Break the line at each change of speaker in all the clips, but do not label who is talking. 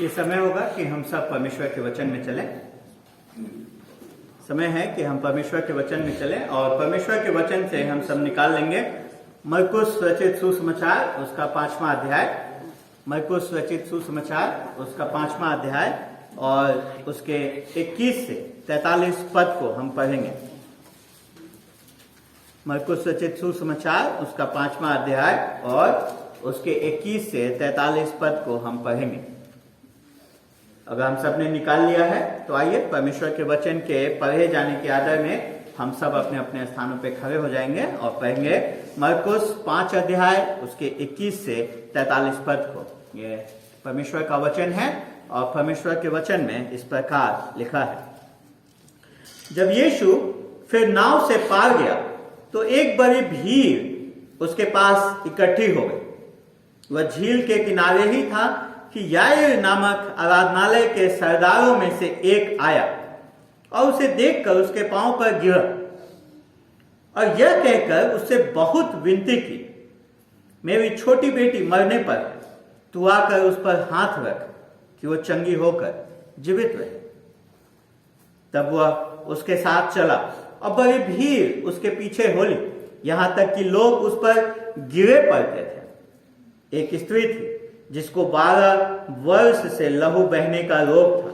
ये समय होगा कि हम सब परमेश्वर के वचन में चलें। समय है कि हम परमेश्वर के वचन में चलें और परमेश्वर के वचन से हम सब निकाल लेंगे मरकुस रचित सुसमाचार उसका 5वां अध्याय। मरकुस रचित सुसमाचार उसका 5वां अध्याय और उसके 21 से 43 पद को हम पढ़ेंगे। मरकुस रचित सुसमाचार उसका 5वां अध्याय और उसके 21 से 43 पद को हम पढ़ेंगे। अगर हम सब ने निकाल लिया है तो आइए परमेश्वर के वचन के पढ़े जाने के आदर में हम सब अपने अपने स्थानों पे खड़े हो जाएंगे और पढ़ेंगे मरकुस 5 अध्याय उसके 21 से 43 पद को। ये परमेश्वर का वचन है और परमेश्वर के वचन में इस प्रकार लिखा है। जब यीशु फिर नाव से पार गया तो एक बड़ी भीड़ उसके पास इकट्ठी हो गई। वह झील के किनारे ही था कि याईर नामक आराधनालय के सरदारों में से एक आया और उसे देखकर उसके पांव पर गिरा और यह कहकर उससे बहुत विनती की, मेरी छोटी बेटी मरने पर तू आकर उस पर हाथ रख कि वो चंगी होकर जीवित रहे। तब वह उसके साथ चला और बड़ी भीड़ उसके पीछे होली, यहां तक कि लोग उस पर गिरे पड़ते थे। एक स्त्री थी जिसको 12 वर्ष से लहू बहने का रोग था।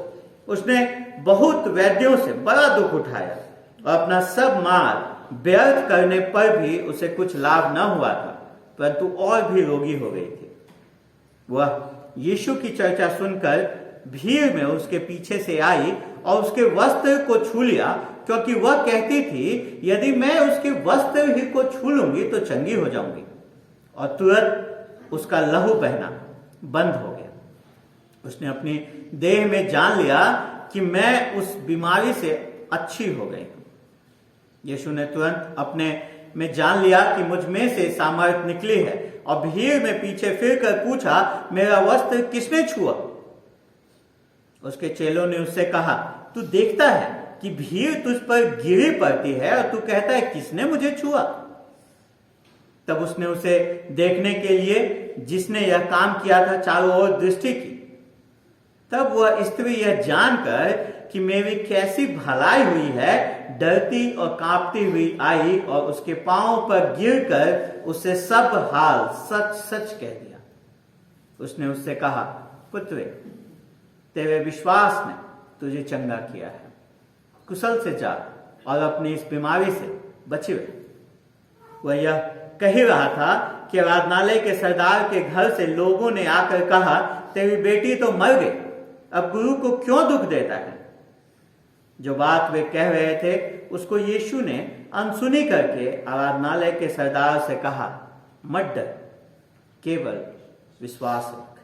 उसने बहुत वैद्यों से बड़ा दुख उठाया और अपना सब माल व्यर्थ करने पर भी उसे कुछ लाभ न हुआ था, परंतु और भी रोगी हो गई थी। वह यीशु की चर्चा सुनकर भीड़ में उसके पीछे से आई और उसके वस्त्र को छू लिया, क्योंकि वह कहती थी यदि मैं उसके वस्त्र ही को छू लूंगी तो चंगी हो जाऊंगी। और तुरंत उसका लहू बहना बंद हो गया। उसने अपनी देह में जान लिया कि मैं उस बीमारी से अच्छी हो गई हूं। यीशु ने तुरंत अपने में जान लिया कि मुझ में से सामर्थ निकली है और भीड़ में पीछे फिरकर पूछा, मेरा वस्त्र किसने छुआ? उसके चेलों ने उससे कहा, तू देखता है कि भीड़ तुझ पर गिरी पड़ती है और तू कहता है किसने मुझे छुआ? तब उसने उसे देखने के लिए जिसने यह काम किया था चारों ओर दृष्टि की। तब वह स्त्री यह जानकर कि मेरी कैसी भलाई हुई है, डरती और कांपती हुई आई और उसके पांव पर गिरकर उससे सब हाल सच सच कह दिया। उसने उससे कहा, पुत्र, तेरे विश्वास ने तुझे चंगा किया है, कुशल से जा और अपनी इस बीमारी से बची रहे। वह यह कह ही रहा था कि आराधनालय के सरदार के घर से लोगों ने आकर कहा, तेरी बेटी तो मर गई, अब गुरु को क्यों दुख देता है? जो बात वे कह रहे थे उसको यीशु ने अनसुनी करके आराधनालय के सरदार से कहा, मत डर, केवल विश्वास रख।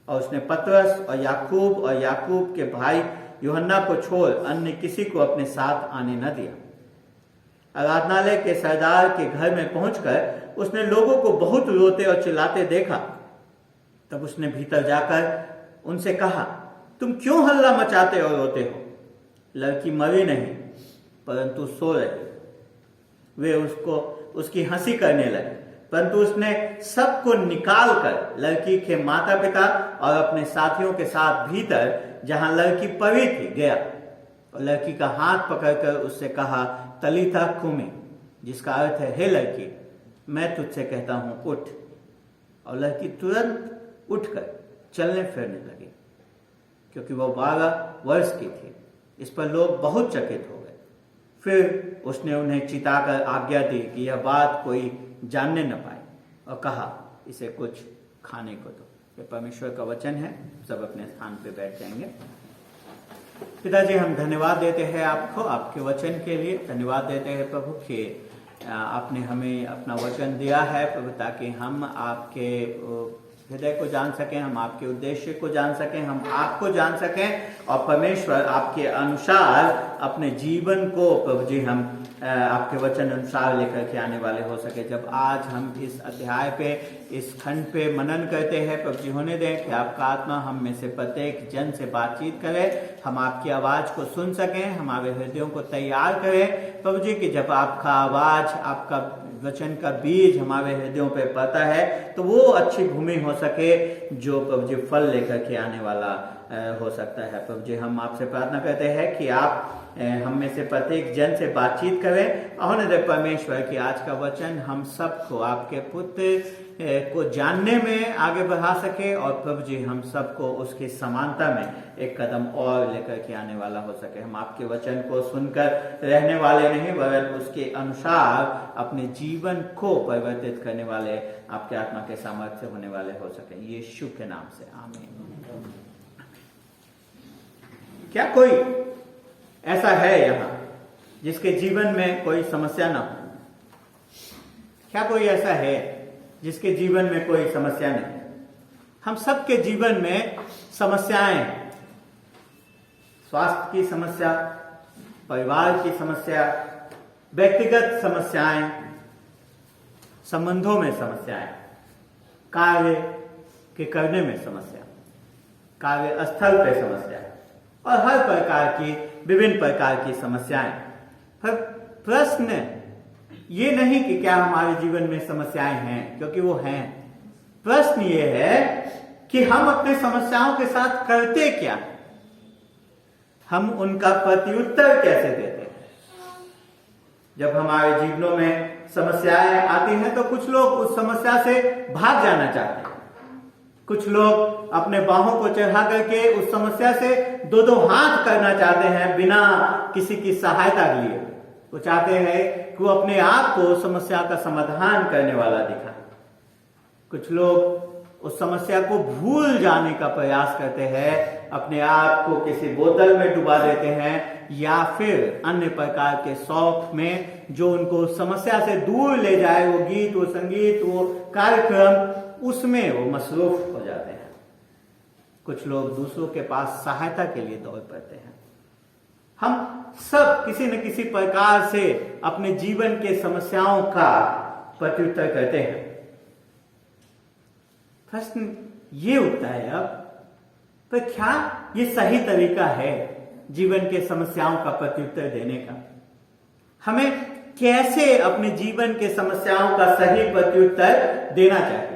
और उसने पतरस और याकूब के भाई यूहन्ना को छोड़ अन्य किसी को अपने साथ आने न दिया। आराधनालय के सरदार के घर में पहुंचकर उसने लोगों को बहुत रोते और चिल्लाते देखा। तब उसने भीतर जाकर उनसे कहा, तुम क्यों हल्ला मचाते और रोते हो? लड़की मरी नहीं परंतु सो रही। वे उसकी हंसी करने लगे, परंतु उसने सबको निकाल कर लड़की के माता पिता और अपने साथियों के साथ भीतर जहां लड़की पड़ी थी गया और लड़की का हाथ पकड़कर उससे कहा, तलीथा कुमी, जिसका अर्थ है, हे लड़की, मैं तुझसे कहता हूं उठ। और लड़की तुरंत उठकर चलने फिरने लगी, क्योंकि वह 12 वर्ष की थी। इस पर लोग बहुत चकित हो गए। फिर उसने उन्हें चिताकर आज्ञा दी कि यह बात कोई जानने न पाए और कहा, इसे कुछ खाने को दो। ये परमेश्वर का वचन है। सब अपने स्थान पे बैठ जाएंगे। पिताजी, हम धन्यवाद देते हैं आपको, आपके वचन के लिए धन्यवाद देते हैं प्रभु कि आपने हमें अपना वचन दिया है प्रभु, ताकि हम आपके हृदय को जान सकें, हम आपके उद्देश्य को जान सकें, हम आपको जान सकें और परमेश्वर आपके अनुसार अपने जीवन को प्रभु जी हम आपके वचन अनुसार लेकर के आने वाले हो सके। जब आज हम इस अध्याय पे, इस खंड पे मनन करते हैं प्रभु जी, होने दें कि आपका आत्मा हम में से प्रत्येक जन से बातचीत करे, हम आपकी आवाज को सुन सकें, हमारे हृदयों को तैयार करें प्रभु जी, कि जब आपका आवाज, आपका वचन का बीज हमारे हृदयों पे पड़ता है तो वो अच्छी भूमि हो सके जो प्रभु जी फल लेकर के आने वाला हो सकता है। प्रभु जी हम आपसे प्रार्थना करते हैं कि आप हम में से प्रत्येक जन से बातचीत करें और परमेश्वर की आज का वचन हम सबको आपके पुत्र को जानने में आगे बढ़ा सके और प्रभु जी हम सबको उसकी समानता में एक कदम और लेकर के आने वाला हो सके। हम आपके वचन को सुनकर रहने वाले नहीं वरन उसके अनुसार अपने जीवन को परिवर्तित करने वाले आपके आत्मा के सामर्थ्य होने वाले हो सके, यीशु के नाम से आमीन। क्या कोई ऐसा है यहाँ जिसके जीवन में कोई समस्या ना हो? क्या कोई ऐसा है जिसके जीवन में कोई समस्या नहीं? हम सबके जीवन में समस्याएं हैं। स्वास्थ्य की समस्या, परिवार की समस्या, व्यक्तिगत समस्याएं, संबंधों में समस्याएं, कार्य के करने में समस्या, कार्य स्थल पे समस्या और हर प्रकार की विभिन्न प्रकार की समस्याएं। पर प्रश्न ये नहीं कि क्या हमारे जीवन में समस्याएं हैं, क्योंकि वो हैं। प्रश्न ये है कि हम अपने समस्याओं के साथ करते क्या, हम उनका प्रत्युत्तर कैसे देते हैं। जब हमारे जीवनों में समस्याएं आती हैं तो कुछ लोग उस समस्या से भाग जाना चाहते हैं, कुछ लोग अपने बाहों को चढ़ा करके उस समस्या से दो हाथ करना चाहते हैं बिना किसी की सहायता लिए। वो चाहते हैं कि वो अपने आप को समस्या का समाधान करने वाला दिखाए। कुछ लोग उस समस्या को भूल जाने का प्रयास करते हैं, अपने आप को किसी बोतल में डुबा देते हैं या फिर अन्य प्रकार के शौक में जो उनको समस्या से दूर ले जाए, वो गीत, वो संगीत, वो कार्यक्रम, उसमें वो मसरूफ हो जाते हैं। कुछ लोग दूसरों के पास सहायता के लिए दौड़ पड़ते हैं। हम सब किसी न किसी प्रकार से अपने जीवन के समस्याओं का प्रत्युत्तर करते हैं। प्रश्न ये उठता है अब, पर क्या ये सही तरीका है जीवन के समस्याओं का प्रत्युत्तर देने का? हमें कैसे अपने जीवन के समस्याओं का सही प्रत्युत्तर देना चाहिए?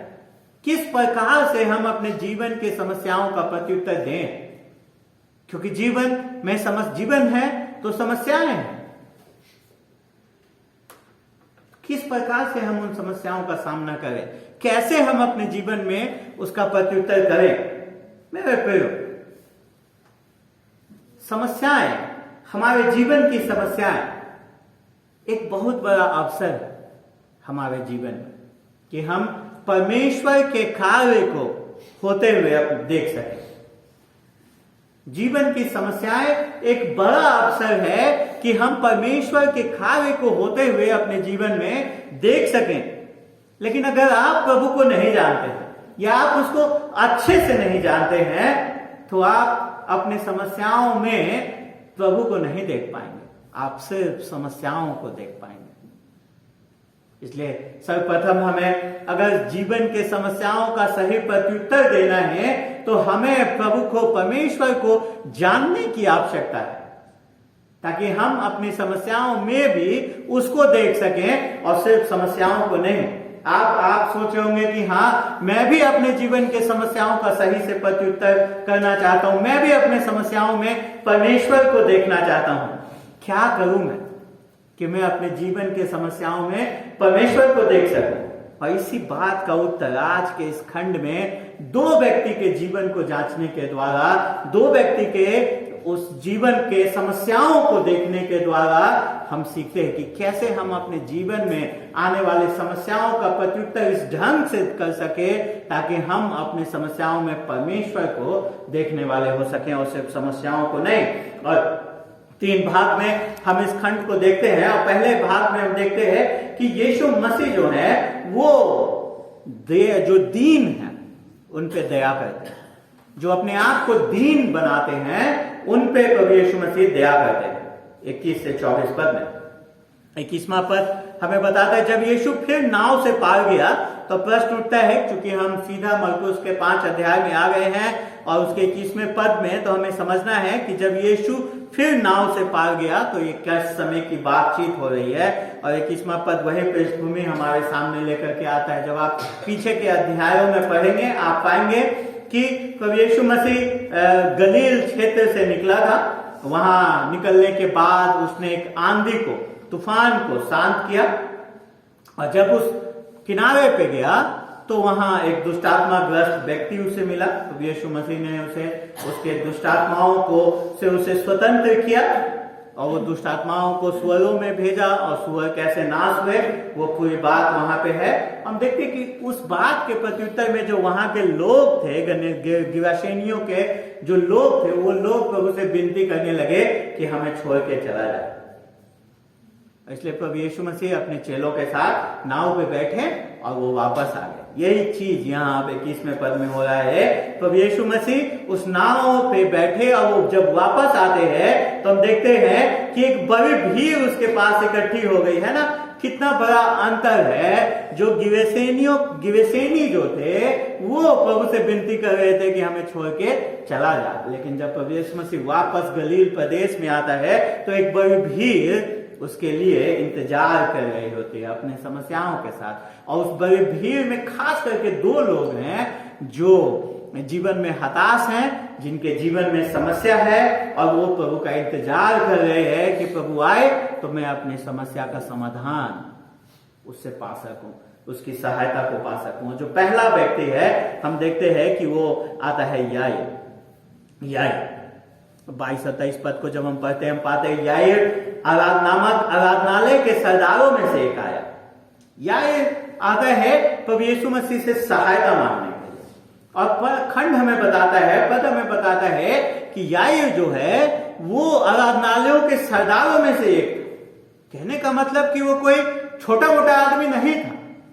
किस प्रकार से हम अपने जीवन के समस्याओं का प्रत्युत्तर दें? क्योंकि जीवन में जीवन है तो समस्याएं हैं। किस प्रकार से हम उन समस्याओं का सामना करें, कैसे हम अपने जीवन में उसका प्रत्युत्तर करें? मेरे प्रियो, समस्याएं, हमारे जीवन की समस्याएं एक बहुत बड़ा अवसर है हमारे जीवन में कि हम परमेश्वर के कार्य को होते हुए देख सकें। जीवन की समस्याएं एक बड़ा अवसर है कि हम परमेश्वर के कार्य को होते हुए अपने जीवन में देख सकें। लेकिन अगर आप प्रभु को नहीं जानते हैं या आप उसको अच्छे से नहीं जानते हैं तो आप अपने समस्याओं में प्रभु को नहीं देख पाएंगे, आप सिर्फ समस्याओं को देख पाएंगे। इसलिए सर्वप्रथम हमें अगर जीवन के समस्याओं का सही प्रत्युत्तर देना है तो हमें प्रभु को, परमेश्वर को जानने की आवश्यकता है, ताकि हम अपनी समस्याओं में भी उसको देख सकें और सिर्फ समस्याओं को नहीं। आप सोच रहे होंगे कि हाँ, मैं भी अपने जीवन के समस्याओं का सही से प्रत्युत्तर करना चाहता हूं, मैं भी अपने समस्याओं में परमेश्वर को देखना चाहता हूं। क्या करूं मैं कि मैं अपने जीवन के समस्याओं में परमेश्वर को देख सकूं? और इसी बात का उत्तर आज के इस खंड में दो व्यक्ति के जीवन को जांचने के द्वारा, दो व्यक्ति के उस जीवन के समस्याओं को देखने के द्वारा हम सीखते हैं कि कैसे हम अपने जीवन में आने वाली समस्याओं का प्रत्युत्तर इस ढंग से कर सके ताकि हम अपने समस्याओं में परमेश्वर को देखने वाले हो सकें और सिर्फ समस्याओं को नहीं। और 3 भाग में हम इस खंड को देखते हैं और पहले भाग में हम देखते हैं कि यीशु मसीह जो है वो जो दीन है उन पे दया करते हैं, जो अपने आप को दीन बनाते हैं उन पे प्रभु यीशु मसीह दया करते हैं। 21 से 24 पद में, 21वां पद हमें बताता है जब यीशु फिर नाव से पार गया तो प्रश्न उठता है, क्योंकि हम सीधा मरकुस के 5 अध्याय में आ गए हैं और उसके 21वें पद में, तो हमें समझना है कि जब यीशु फिर नाव से पार गया तो ये किस समय की बातचीत हो रही है। और 21वां पद वही पृष्ठभूमि हमारे सामने लेकर के आता है। जब आप पीछे के अध्यायों में पढ़ेंगे आप पाएंगे कि प्रभु यीशु मसीह गलील क्षेत्र से निकला था। वहां निकलने के बाद उसने एक आंधी को, तूफान को शांत किया, और जब उस किनारे पे गया तो वहां एक दुष्टात्मा ग्रस्त व्यक्ति उसे मिला। तो यीशु मसीह ने उसे उसके दुष्टात्माओं को से उसे स्वतंत्र किया और वो दुष्टात्माओं को सुअरों में भेजा, और सुअर कैसे नाश हुए वो पूरी बात वहां पे है। हम देखते कि उस बात के प्रत्युत्तर में जो वहां के लोग थे, गिरासेनियों के जो लोग थे, वो लोग प्रभु से विनती करने लगे कि हमें छोड़ के चला जाए। इसलिए प्रभु यीशु मसीह अपने चेलों के साथ नाव पे बैठे और वो वापस आ गए। यही चीज यहाँ आप 21वें पद में हो रहा है। प्रभु यीशु मसीह उस नाव पे बैठे और वो जब वापस आते हैं तो हम देखते हैं कि एक बड़ी भीड़ उसके पास इकट्ठी हो गई है ना। कितना बड़ा अंतर है। जो गिवेसेनी जो थे वो प्रभु से विनती कर रहे थे कि हमें छोड़ के चला जा, लेकिन जब प्रभु यीशु मसीह वापस गलील प्रदेश में आता है तो एक बड़ी भीड़ उसके लिए इंतजार कर रही होती है अपने समस्याओं के साथ। और उस बड़ी भीड़ में खास करके 2 लोग हैं जो जीवन में हताश हैं, जिनके जीवन में समस्या है, और वो प्रभु का इंतजार कर रहे हैं कि प्रभु आए तो मैं अपनी समस्या का समाधान उससे पा सकूं, उसकी सहायता को पा सकूं। जो पहला व्यक्ति है हम देखते हैं कि वो आता है याईर। 22-27 पद को जब हम पढ़ते हैं हम पाते हैं याईर आराधनालय के सरदारों में से एक आया। याईर आता है प्रभु यीशु मसीह से सहायता मांगने के लिए, और खंड हमें बताता है, पद हमें बताता है कि याईर जो है वो आराधनालयों के सरदारों में से एक था। कहने का मतलब कि वो कोई छोटा मोटा आदमी नहीं था,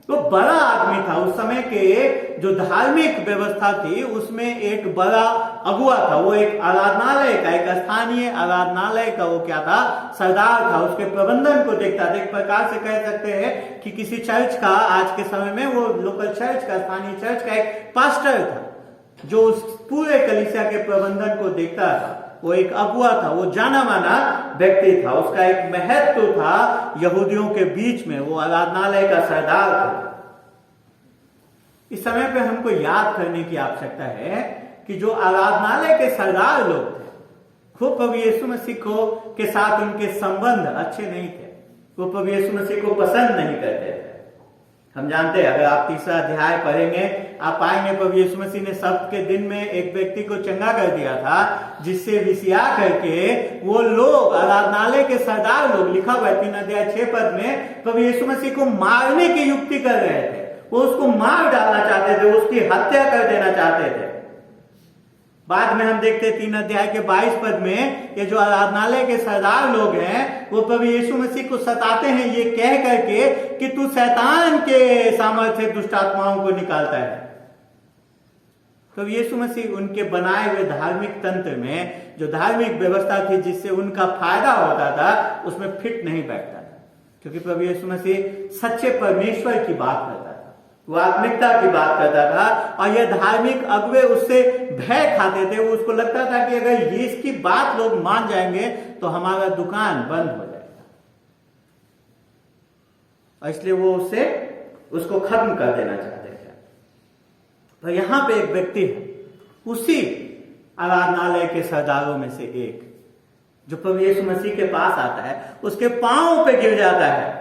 वो बड़ा आदमी था। उस समय के जो धार्मिक व्यवस्था थी उसमें एक बड़ा अगुआ था। वो एक आराधनालय का, एक स्थानीय आराधनालय का वो क्या था, सरदार था। उसके प्रबंधन को देखता था। एक प्रकार से कह सकते हैं कि किसी चर्च का, आज के समय में वो लोकल चर्च का, स्थानीय चर्च का एक पास्टर था जो उस पूरे कलीसिया के प्रबंधन को देखता था। वो एक अगुआ था, वो जाना माना व्यक्ति था, उसका एक महत्व था यहूदियों के बीच में। वो आराधनालय का सरदार था। इस समय पे हमको याद करने की आवश्यकता है कि जो आराधनालय के सरदार लोग थे वो प्रभु यीशु मसीह को के साथ उनके संबंध अच्छे नहीं थे। वो प्रभु यीशु मसीह को पसंद नहीं करते थे। हम जानते हैं, अगर आप 3रा अध्याय पढ़ेंगे आप पाएंगे प्रभु यीशु मसीह ने सब्त के दिन में एक व्यक्ति को चंगा कर दिया था, जिससे विसिया करके वो लोग, आराधनालय के सरदार लोग, लिखा हुआ है 3 अध्याय 6 पद में, प्रभु यीशु मसीह को मारने की युक्ति कर रहे थे। वो उसको मार डालना चाहते थे, उसकी हत्या कर देना चाहते थे। बाद में हम देखते हैं 3 अध्याय के 22 पद में ये जो आराधनालय के सरदार लोग हैं वो प्रभु यीशु मसीह को सताते हैं ये कह करके कि तू शैतान के सामर्थ्य से दुष्ट आत्माओं को निकालता है। तो यीशु मसीह उनके बनाए हुए धार्मिक तंत्र में, जो धार्मिक व्यवस्था थी जिससे उनका फायदा होता था, उसमें फिट नहीं बैठता था। क्योंकि प्रभु यीशु मसीह सच्चे परमेश्वर की बात करता था, वो आत्मिकता की बात करता था, और ये धार्मिक अगुवे उससे भय खाते थे। वो उसको लगता था कि अगर ये इसकी बात लोग मान जाएंगे तो हमारा दुकान बंद हो जाएगा, और इसलिए वो उसको खत्म कर देना चाहते थे। तो यहां पे एक व्यक्ति है, उसी आराधनालय के सरदारों में से एक, जो प्रभु यीशु मसीह के पास आता है, उसके पांव पे गिर जाता है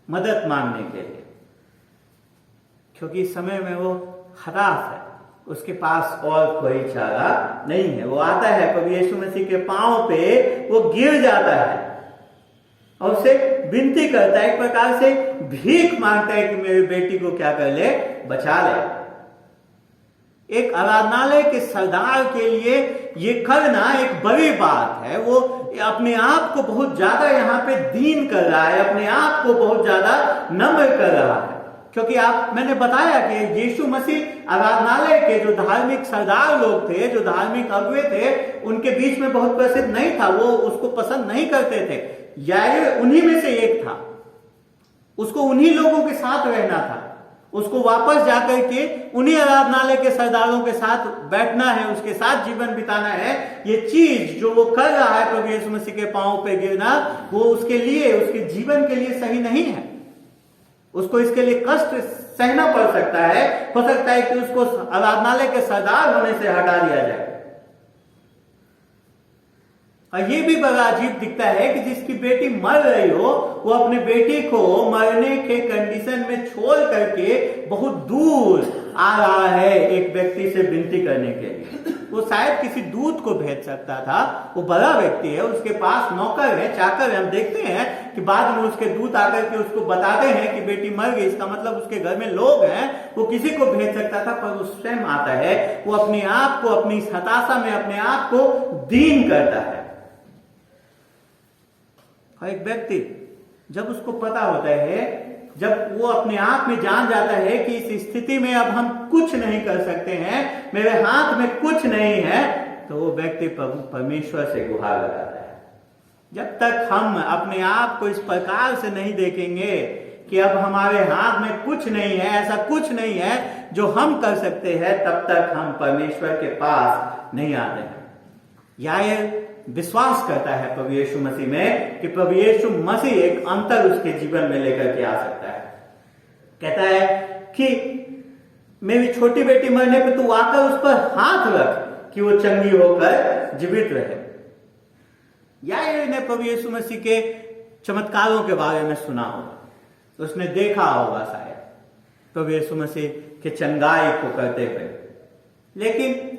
मदद मांगने के लिए, क्योंकि इस समय में वो हताश है, उसके पास और कोई चारा नहीं है। वो आता है प्रभु यीशु मसीह के पांव पे, वो गिर जाता है और उसे विनती करता है, एक प्रकार से भीख मांगता है कि मेरी बेटी को क्या कर ले, बचा ले। एक आराधनालय के सरदार के लिए ये करना एक बड़ी बात है। वो अपने आप को बहुत ज्यादा यहाँ पे दीन कर रहा है, अपने आप को बहुत ज्यादा नम्र कर रहा है। क्योंकि मैंने बताया कि यीशु मसीह आराधनालय के जो धार्मिक सरदार लोग थे, जो धार्मिक अगुवे थे, उनके बीच में बहुत प्रसिद्ध नहीं था। वो उसको पसंद नहीं करते थे, याईर उन्हीं में से एक था, उसको उन्हीं लोगों के साथ रहना था, उसको वापस जाकर के उन्हीं आराधनालय के सरदारों के साथ बैठना है, उसके साथ जीवन बिताना है। ये चीज जो वो कर रहा है प्रभु यीशु मसीह के पांव पे गिरना, वो उसके लिए, उसके जीवन के लिए सही नहीं है। उसको इसके लिए कष्ट सहना पड़ सकता है। हो सकता है कि उसको आराधनालय के सरदार होने से हटा दिया जाए। और ये भी बड़ा अजीब दिखता है कि जिसकी बेटी मर रही हो, वो अपने बेटी को मरने के कंडीशन में छोड़ करके बहुत दूर आ रहा है एक व्यक्ति से विनती करने के लिए। वो शायद किसी दूत को भेज सकता था, वो बड़ा व्यक्ति है, उसके पास नौकर है, चाकर है। हम देखते हैं कि बाद में उसके दूत आकर के उसको बताते हैं कि बेटी मर गई, इसका मतलब उसके घर में लोग हैं, वो किसी को भेज सकता था, पर वो स्वयं आता है। वो अपने आप को, अपनी हताशा में अपने आप को दीन करता है। एक व्यक्ति जब उसको पता होता है, जब वो अपने आप में जान जाता है कि इस स्थिति में अब हम कुछ नहीं कर सकते हैं, मेरे हाथ में कुछ नहीं है, तो वो व्यक्ति परमेश्वर से गुहार लगाता है। जब तक हम अपने आप को इस प्रकार से नहीं देखेंगे कि अब हमारे हाथ में कुछ नहीं है, ऐसा कुछ नहीं है जो हम कर सकते हैं, तब तक हम परमेश्वर के पास नहीं आते हैं। याईर विश्वास करता है प्रभु यीशु मसीह में कि प्रभु यीशु मसीह एक अंतर उसके जीवन में लेकर के आ सकता है। कहता है कि मेरी छोटी बेटी मरने पे तू आकर उस पर हाथ रख कि वो चंगी होकर जीवित रहे। याईर ने प्रभु यीशु मसीह के चमत्कारों के बारे में सुना होगा, उसने देखा होगा शायद प्रभु यीशु मसीह के चंगाई को करते हुए, लेकिन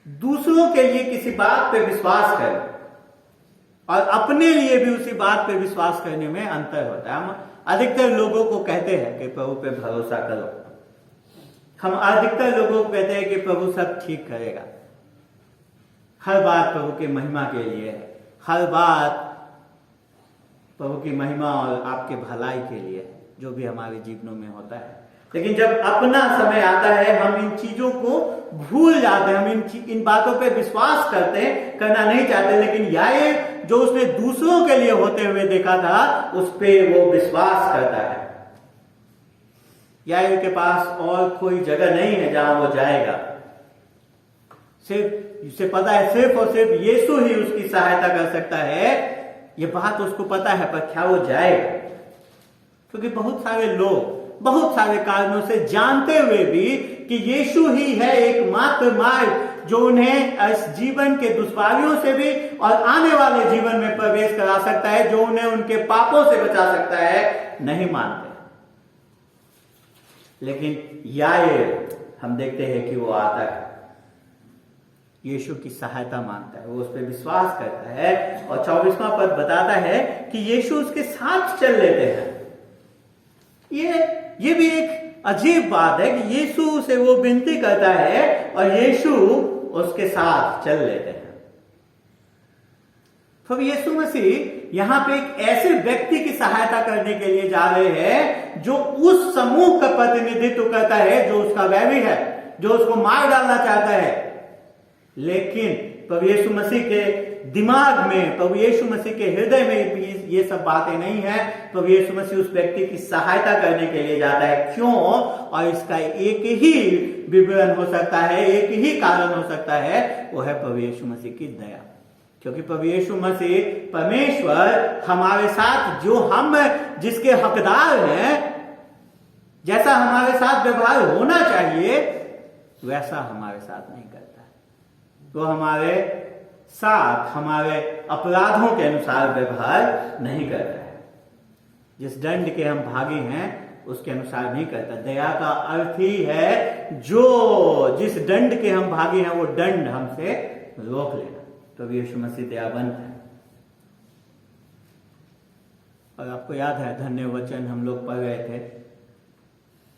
दूसरों के लिए किसी बात पे विश्वास करें और अपने लिए भी उसी बात पे विश्वास करने में अंतर होता है। हम अधिकतर लोगों को कहते हैं कि प्रभु पे भरोसा करो, हम अधिकतर लोगों को कहते हैं कि प्रभु सब ठीक करेगा, हर बात प्रभु की महिमा के लिए है, हर बात प्रभु की महिमा और आपके भलाई के लिए है, जो भी हमारे जीवनों में होता है। लेकिन जब अपना समय आता है, हम इन चीजों को भूल जाते हैं, हम इन बातों पे विश्वास करना नहीं चाहते। लेकिन याईर जो उसने दूसरों के लिए होते हुए देखा था, उस पे वो विश्वास करता है। याईर के पास और कोई जगह नहीं है जहां वो जाएगा, सिर्फ उसे पता है सिर्फ और सिर्फ यीशु ही उसकी सहायता कर सकता है। ये बात उसको पता है, पर क्या वो जाएगा? क्योंकि बहुत सारे लोग बहुत सारे कारणों से जानते हुए भी कि यीशु ही है एकमात्र मार्ग जो उन्हें इस जीवन के दुश्वारियों से भी और आने वाले जीवन में प्रवेश करा सकता है, जो उन्हें उनके पापों से बचा सकता है, नहीं मानते। लेकिन याईर हम देखते हैं कि वो आता है, यीशु की सहायता मांगता है, वो उस पर विश्वास करता है और 24वां पद बताता है कि यीशु उसके साथ चल लेते हैं। ये भी एक अजीब बात है कि यीशु से वो विनती करता है और यीशु उसके साथ चल लेते हैं। तो यीशु मसीह यहां पे एक ऐसे व्यक्ति की सहायता करने के लिए जा रहे हैं जो उस समूह का प्रतिनिधित्व करता है, जो उसका वैरी है, जो उसको मार डालना चाहता है। लेकिन प्रभु यीशु मसीह के दिमाग में, प्रभु यीशु मसीह के हृदय में ये सब बातें नहीं है। प्रभु यीशु मसीह उस व्यक्ति की सहायता करने के लिए जाता है। क्यों? और इसका एक ही विवरण हो सकता है, एक ही कारण हो सकता है, वो है प्रभु यीशु मसीह की दया। क्योंकि प्रभु यीशु मसीह परमेश्वर हमारे साथ, जो हम जिसके हकदार हैं, जैसा हमारे साथ व्यवहार होना चाहिए वैसा हमारे साथ नहीं करता। तो हमारे साथ हमारे अपराधों के अनुसार व्यवहार नहीं करता है। जिस दंड के हम भागी हैं उसके अनुसार नहीं करता। दया का अर्थ ही है जो जिस दंड के हम भागी हैं वो दंड हमसे रोक लेना। तो यीशु मसीह दयाबंद है। और आपको याद है धन्य वचन हम लोग पढ़ रहे थे,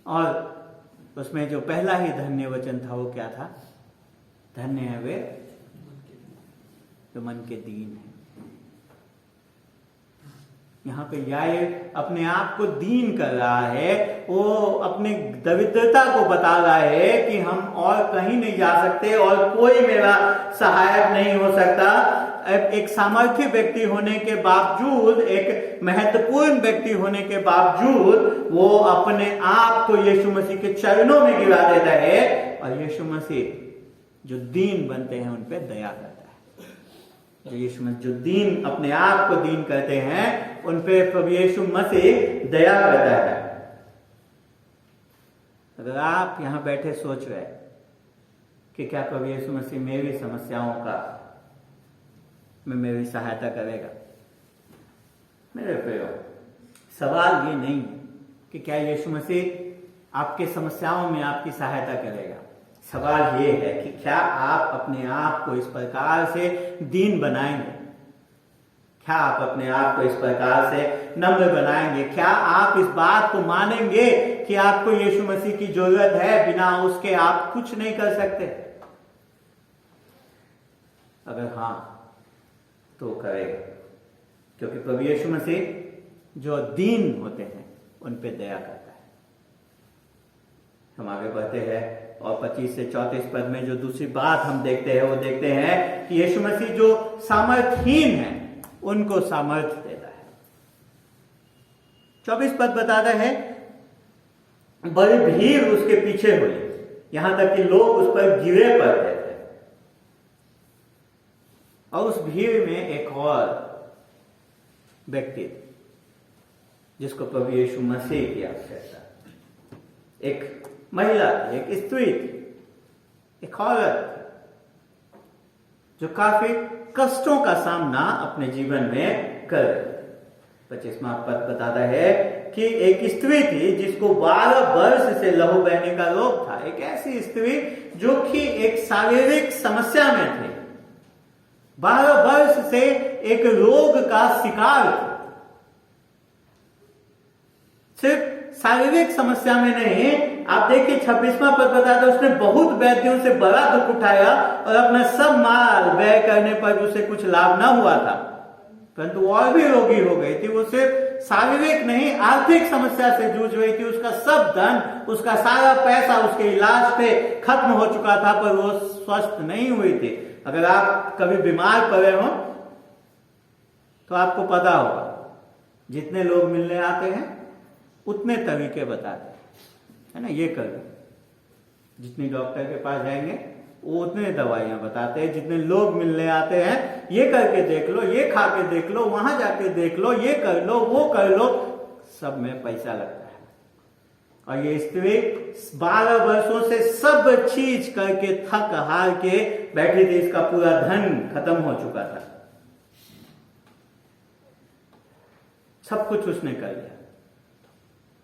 और उसमें जो पहला ही धन्य वचन था वो क्या था? धन्य है वे जो मन के दीन है। यहाँ पे याईर अपने आप को दीन कर रहा है, वो अपनी दरिद्रता को बता रहा है कि हम और कहीं नहीं जा सकते और कोई मेरा सहायक नहीं हो सकता। एक सामर्थ्य व्यक्ति होने के बावजूद, एक महत्वपूर्ण व्यक्ति होने के बावजूद वो अपने आप को यीशु मसीह के चरणों में गिरा देता है और यीशु मसीह जो दीन बनते हैं उन पे दया करता है। यीशु मसीह जो दीन, अपने आप को दीन करते हैं, उन पे प्रभु यीशु मसीह दया करता है। अगर आप यहां बैठे सोच रहे कि क्या प्रभु यीशु मसीह मेरी समस्याओं का में मेरी सहायता करेगा, मेरे प्रियो, सवाल ये नहीं कि क्या यीशु मसीह आपके समस्याओं में आपकी सहायता करेगा। सवाल ये है कि क्या आप अपने आप को इस प्रकार से दीन बनाएंगे, क्या आप अपने आप को इस प्रकार से नम्र बनाएंगे, क्या आप इस बात को मानेंगे कि आपको यीशु मसीह की जरूरत है, बिना उसके आप कुछ नहीं कर सकते। अगर हाँ तो करेगा, क्योंकि प्रभु यीशु मसीह जो दीन होते हैं उन पे दया करता है। हम आगे बढ़ते हैं और 25 से 34 पद में जो दूसरी बात हम देखते हैं वो देखते हैं कि यीशु मसीह जो सामर्थहीन है उनको सामर्थ्य देता है। 24 पद बताता है बड़ी भीड़ उसके पीछे हुई, यहां तक कि लोग उस पर गिरे पड़ते थे। और उस भीड़ में एक और व्यक्ति जिसको प्रभु यीशु मसीह की आवश्यकता, एक महिला थी, एक स्त्री थी, एक औरत जो काफी कष्टों का सामना अपने जीवन में कर रही। 25वां पद बताता है कि एक स्त्री थी जिसको 12 वर्ष से लहू बहने का रोग था। एक ऐसी स्त्री जो कि एक शारीरिक समस्या में थी, 12 वर्ष से एक रोग का शिकार थी। सिर्फ शारीरिक समस्या में नहीं, आप देखिए 26वां पद बताता है उसने बहुत वैद्यों से बड़ा दुख उठाया और अपना सब माल व्यय करने पर उसे कुछ लाभ न हुआ था, परंतु और भी रोगी हो गई थी। वो सिर्फ शारीरिक नहीं, आर्थिक समस्या से जूझ रही थी। उसका सब धन, उसका सारा पैसा उसके इलाज पे खत्म हो चुका था, पर वो स्वस्थ नहीं हुई थी। अगर आप कभी बीमार पड़े हो तो आपको पता होगा, जितने लोग मिलने आते हैं उतने तरीके बताते हैं, है ना, ये कर लो। जितनी डॉक्टर के पास जाएंगे वो उतने दवाइयां बताते हैं। जितने लोग मिलने आते हैं, ये करके देख लो, ये खा के देख लो, वहां जाके देख लो, ये कर लो, वो कर लो, सब में पैसा लगता है। और ये स्त्री 12 वर्षों से सब चीज करके थक हार के बैठी थी। इसका पूरा धन खत्म हो चुका था, सब कुछ उसने कर लिया।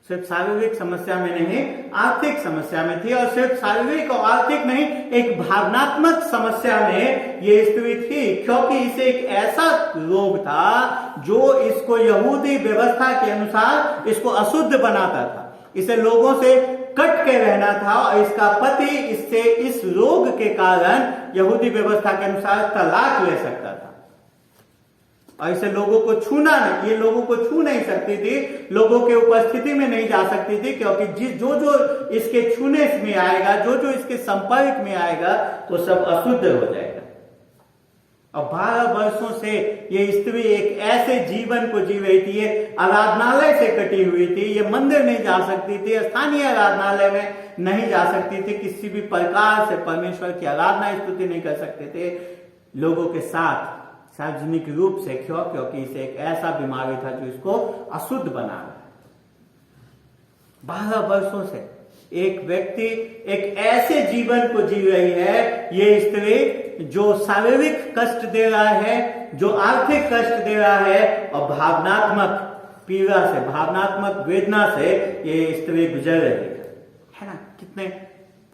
सिर्फ शारीरिक समस्या में नहीं, आर्थिक समस्या में थी। और सिर्फ शारीरिक और आर्थिक नहीं, एक भावनात्मक समस्या में ये स्त्री थी, क्योंकि इसे एक ऐसा रोग था जो इसको यहूदी व्यवस्था के अनुसार इसको अशुद्ध बनाता था। इसे लोगों से कट के रहना था और इसका पति इससे, इस रोग के कारण यहूदी व्यवस्था के अनुसार तलाक ले सकता था। और इसे लोगों को छूना नहीं, ये लोगों को छू नहीं सकती थी, लोगों के उपस्थिति में नहीं जा सकती थी, क्योंकि जो इसके छूने में आएगा, जो इसके संपर्क में आएगा, वो सब अशुद्ध हो जाएगा। और 12 वर्षों से ये स्त्री एक ऐसे जीवन को जी रही थी, ये आराधनालय से कटी हुई थी, ये मंदिर नहीं जा सकती थी, स्थानीय आराधनालय में नहीं जा सकती थी, किसी भी प्रकार से परमेश्वर की आराधना स्तुति नहीं कर सकते थे लोगों के साथ सार्वजनिक रूप से। क्योंकि इसे एक ऐसा बीमारी था जो इसको अशुद्ध बना रहा है। 12 वर्षों से एक व्यक्ति एक ऐसे जीवन को जी रही है, ये स्त्री, जो शारीरिक कष्ट दे रहा है, जो आर्थिक कष्ट दे रहा है, और भावनात्मक पीड़ा से, भावनात्मक वेदना से ये स्त्री गुजर रही है ना।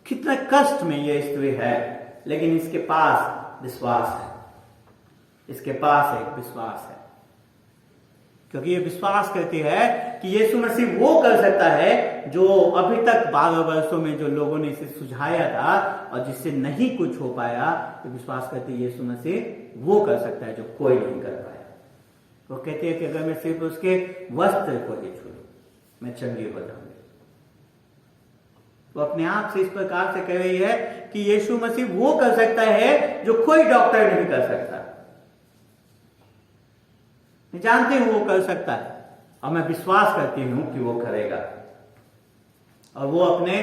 कितने कष्ट में ये स्त्री है, लेकिन इसके पास विश्वास है, इसके पास एक विश्वास है, क्योंकि ये विश्वास करती है कि यीशु मसीह वो कर सकता है जो अभी तक 12 वर्षों में जो लोगों ने इसे सुझाया था और जिससे नहीं कुछ हो पाया, तो विश्वास करती है यीशु मसीह वो कर सकता है जो कोई नहीं कर पाया। वो कहती है कि अगर मैं सिर्फ उसके वस्त्र को ही छू लूं, मैं चंगी हो जाऊंगी। वो अपने आप से इस प्रकार से कह रही है कि यीशु मसीह वो कर सकता है जो कोई डॉक्टर नहीं कर सकता। मैं जानती हूं वो कर सकता है और मैं विश्वास करती हूं कि वो करेगा। और वो अपने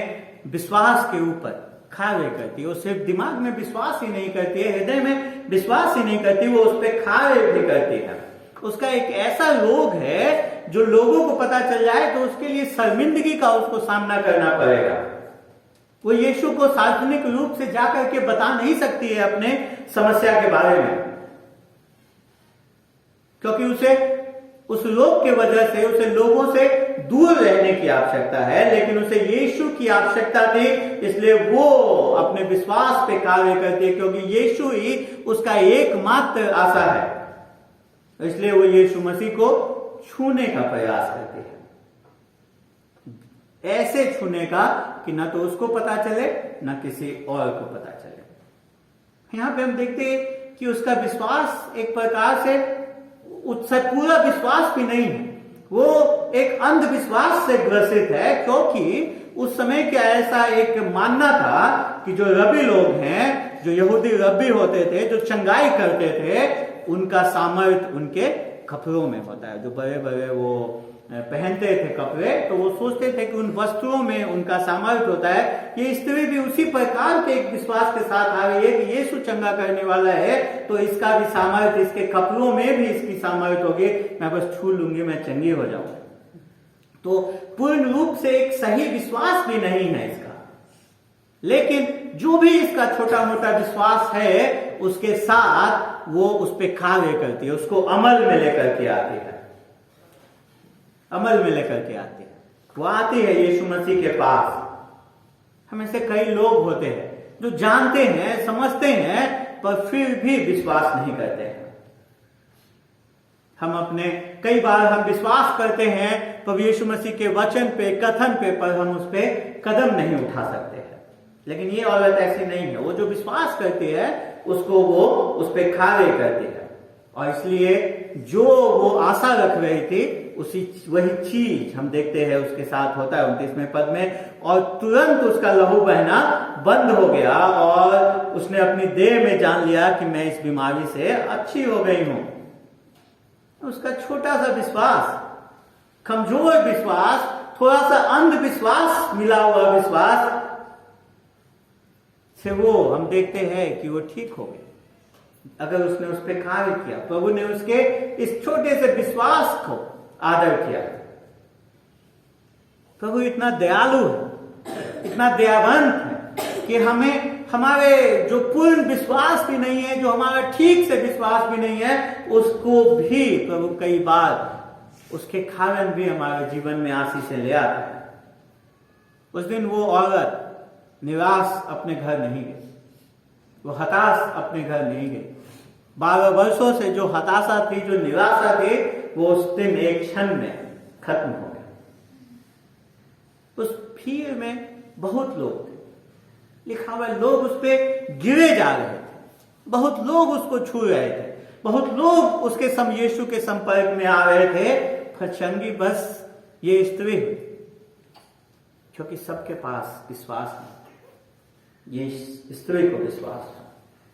विश्वास के ऊपर कार्य करती है। वो सिर्फ दिमाग में विश्वास ही नहीं करती है, हृदय में विश्वास ही नहीं करती, वो उस पर कार्य भी करती है। उसका एक ऐसा रोग है जो लोगों को पता चल जाए तो उसके लिए शर्मिंदगी का उसको सामना करना पड़ेगा। वो यीशु को सार्वजनिक रूप से जाकर के बता नहीं सकती है अपने समस्या के बारे में, क्योंकि उसे उस रोग के वजह से उसे लोगों से दूर रहने की आवश्यकता है, लेकिन उसे यीशु की आवश्यकता थी, इसलिए वो अपने विश्वास पे कार्य करती है, क्योंकि यीशु ही उसका एकमात्र आशा है। इसलिए वो यीशु मसीह को छूने का प्रयास करती है, ऐसे छूने का कि ना तो उसको पता चले ना किसी और को पता चले। यहां पे हम देखते हैं कि उसका विश्वास एक प्रकार से उससे पूरा विश्वास भी नहीं है, वो एक अंधविश्वास से ग्रसित है, क्योंकि उस समय का ऐसा एक मानना था कि जो रबी लोग हैं, जो यहूदी रबी होते थे, जो चंगाई करते थे, उनका सामर्थ्य उनके कपड़ों में होता है। जो बड़े बड़े वो पहनते थे कपड़े, तो वो सोचते थे कि उन वस्त्रों में उनका सामर्थ्य होता है। ये स्त्री भी उसी प्रकार के एक विश्वास के साथ आ रही है कि यीशु चंगा करने वाला है, तो इसका भी सामर्थ्य, इसके कपड़ों में भी इसकी सामर्थ्य होगी, मैं बस छू लूंगी, मैं चंगी हो जाऊंगी। तो पूर्ण रूप से एक सही विश्वास भी नहीं है इसका, लेकिन जो भी इसका छोटा मोटा विश्वास है, उसके साथ वो उस पर कार्य करती है, उसको अमल में लेकर के आती है, अमल में लेकर के आती है। वो आती है यीशु मसीह के पास। हम ऐसे कई लोग होते हैं जो जानते हैं, समझते हैं, पर फिर भी विश्वास नहीं करते हैं। हम अपने कई बार हम विश्वास करते हैं पर यीशु मसीह के वचन पे, कथन पे, पर हम उस पे कदम नहीं उठा सकते हैं। लेकिन ये औरत ऐसी नहीं है, वो जो विश्वास करती है उसको वो उस पे कार्य करती है, और इसलिए जो वो आशा रख रही थी वही चीज हम देखते हैं उसके साथ होता है 29वें पद में। और तुरंत उसका लहू बहना बंद हो गया और उसने अपनी देह में जान लिया कि मैं इस बीमारी से अच्छी हो गई हूं। उसका छोटा सा विश्वास, कमजोर विश्वास, थोड़ा सा अंधविश्वास मिला हुआ विश्वास से वो हम देखते हैं कि वो ठीक हो गई। अगर उसने उस पर कार्य किया, प्रभु ने उसके इस छोटे से विश्वास को आदर किया। प्रभु इतना दयालु है, इतना दयावंत है कि हमें हमारे जो पूर्ण विश्वास भी नहीं है, जो हमारा ठीक से विश्वास भी नहीं है, उसको भी प्रभु कई बार उसके कारण भी हमारे जीवन में आशीष ले आता है। उस दिन वो औरत निराश अपने घर नहीं गई, वो हताश अपने घर नहीं गई। 12 वर्षों से जो हताशा थी, जो निराशा थी, वो उस दिन एक क्षण में खत्म हो गया। उस भीड़ में बहुत लोग थे, लिखा हुआ लोग उस पे गिरे जा रहे थे, बहुत लोग उसको छू रहे थे, बहुत लोग उसके यीशु के संपर्क में आ रहे थे, पर चंगी बस ये स्त्री, क्योंकि सबके पास विश्वास नहीं, ये स्त्री को विश्वास था।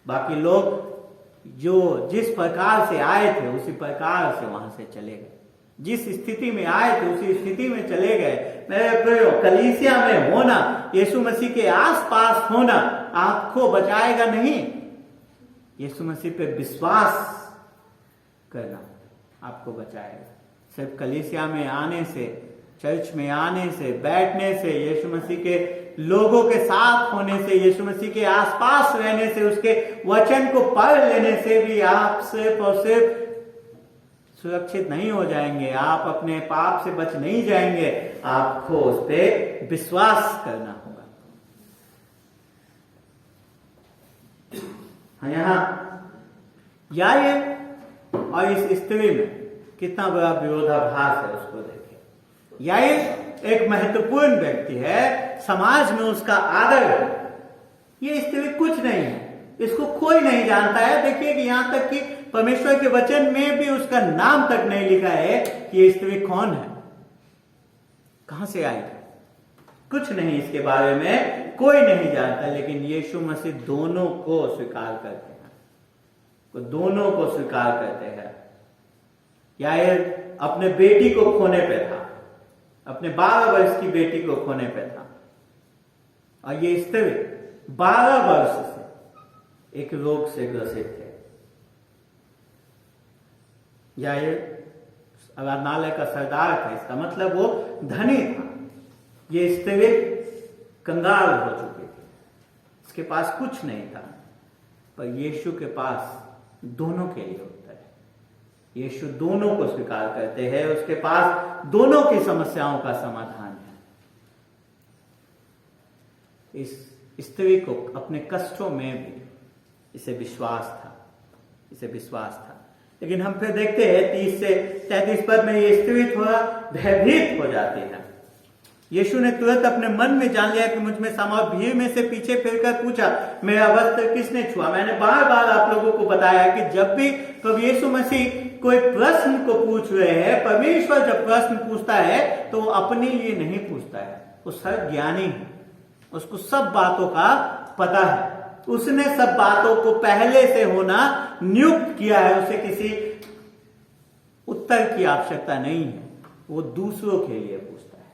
बाकी लोग जो जिस प्रकार से आए थे उसी प्रकार से वहां से चले गए, जिस स्थिति में आए थे उसी स्थिति में चले गए। मेरे प्रियो, कलीसिया में होना, यीशु मसीह के आसपास होना आपको बचाएगा नहीं, यीशु मसीह पे विश्वास करना आपको बचाएगा। सिर्फ कलीसिया में आने से, चर्च में आने से, बैठने से, यीशु मसीह के लोगों के साथ होने से, यीशु मसीह के आसपास रहने से, उसके वचन को पढ़ लेने से भी आप सिर्फ और सिर्फ सुरक्षित नहीं हो जाएंगे, आप अपने पाप से बच नहीं जाएंगे, आपको उस पर विश्वास करना होगा। यहां याईर और इस स्त्री में कितना बड़ा विरोधाभास है, उसको देखिए। याईर एक महत्वपूर्ण व्यक्ति है, समाज में उसका आदर है। ये स्त्री कुछ नहीं है, इसको कोई नहीं जानता है। देखिए कि यहां तक कि परमेश्वर के वचन में भी उसका नाम तक नहीं लिखा है कि ये स्त्री कौन है, कहां से आई है, कुछ नहीं, इसके बारे में कोई नहीं जानता। लेकिन यीशु मसीह दोनों को स्वीकार करते हैं, वो दोनों को स्वीकार करते हैं। याईर अपने बेटी को खोने पे था, अपने 12 वर्ष की बेटी को खोने पे था, और ये स्त्री 12 वर्ष से एक रोग से ग्रसित थे। याईर आराधनालय का सरदार था, इसका मतलब वो धनी था। ये स्त्री कंगाल हो चुकी थी, इसके पास कुछ नहीं था, पर यीशु के पास दोनों के लिए उत्तर है। यीशु दोनों को स्वीकार करते हैं, उसके पास दोनों की समस्याओं का समाधान है। इस स्त्री को अपने कष्टों में भी इसे विश्वास था। लेकिन हम फिर देखते हैं 30 से 33 पद में ये स्त्री थोड़ा भयभीत हो जाती है। यीशु ने तुरंत अपने मन में जान लिया कि मुझ में समा, भीड़ में से पीछे फिरकर पूछा, मेरा वस्त्र किसने छुआ? मैंने बार बार आप लोगों को बताया कि जब भी प्रभु यीशु मसीह कोई प्रश्न को पूछ रहे हैं, परमेश्वर जब प्रश्न पूछता है तो वो अपने लिए नहीं पूछता है, वो सर्वज्ञानी है, उसको सब बातों का पता है, उसने सब बातों को पहले से होना नियुक्त किया है, उसे किसी उत्तर की आवश्यकता नहीं है। वो दूसरों के लिए पूछता है,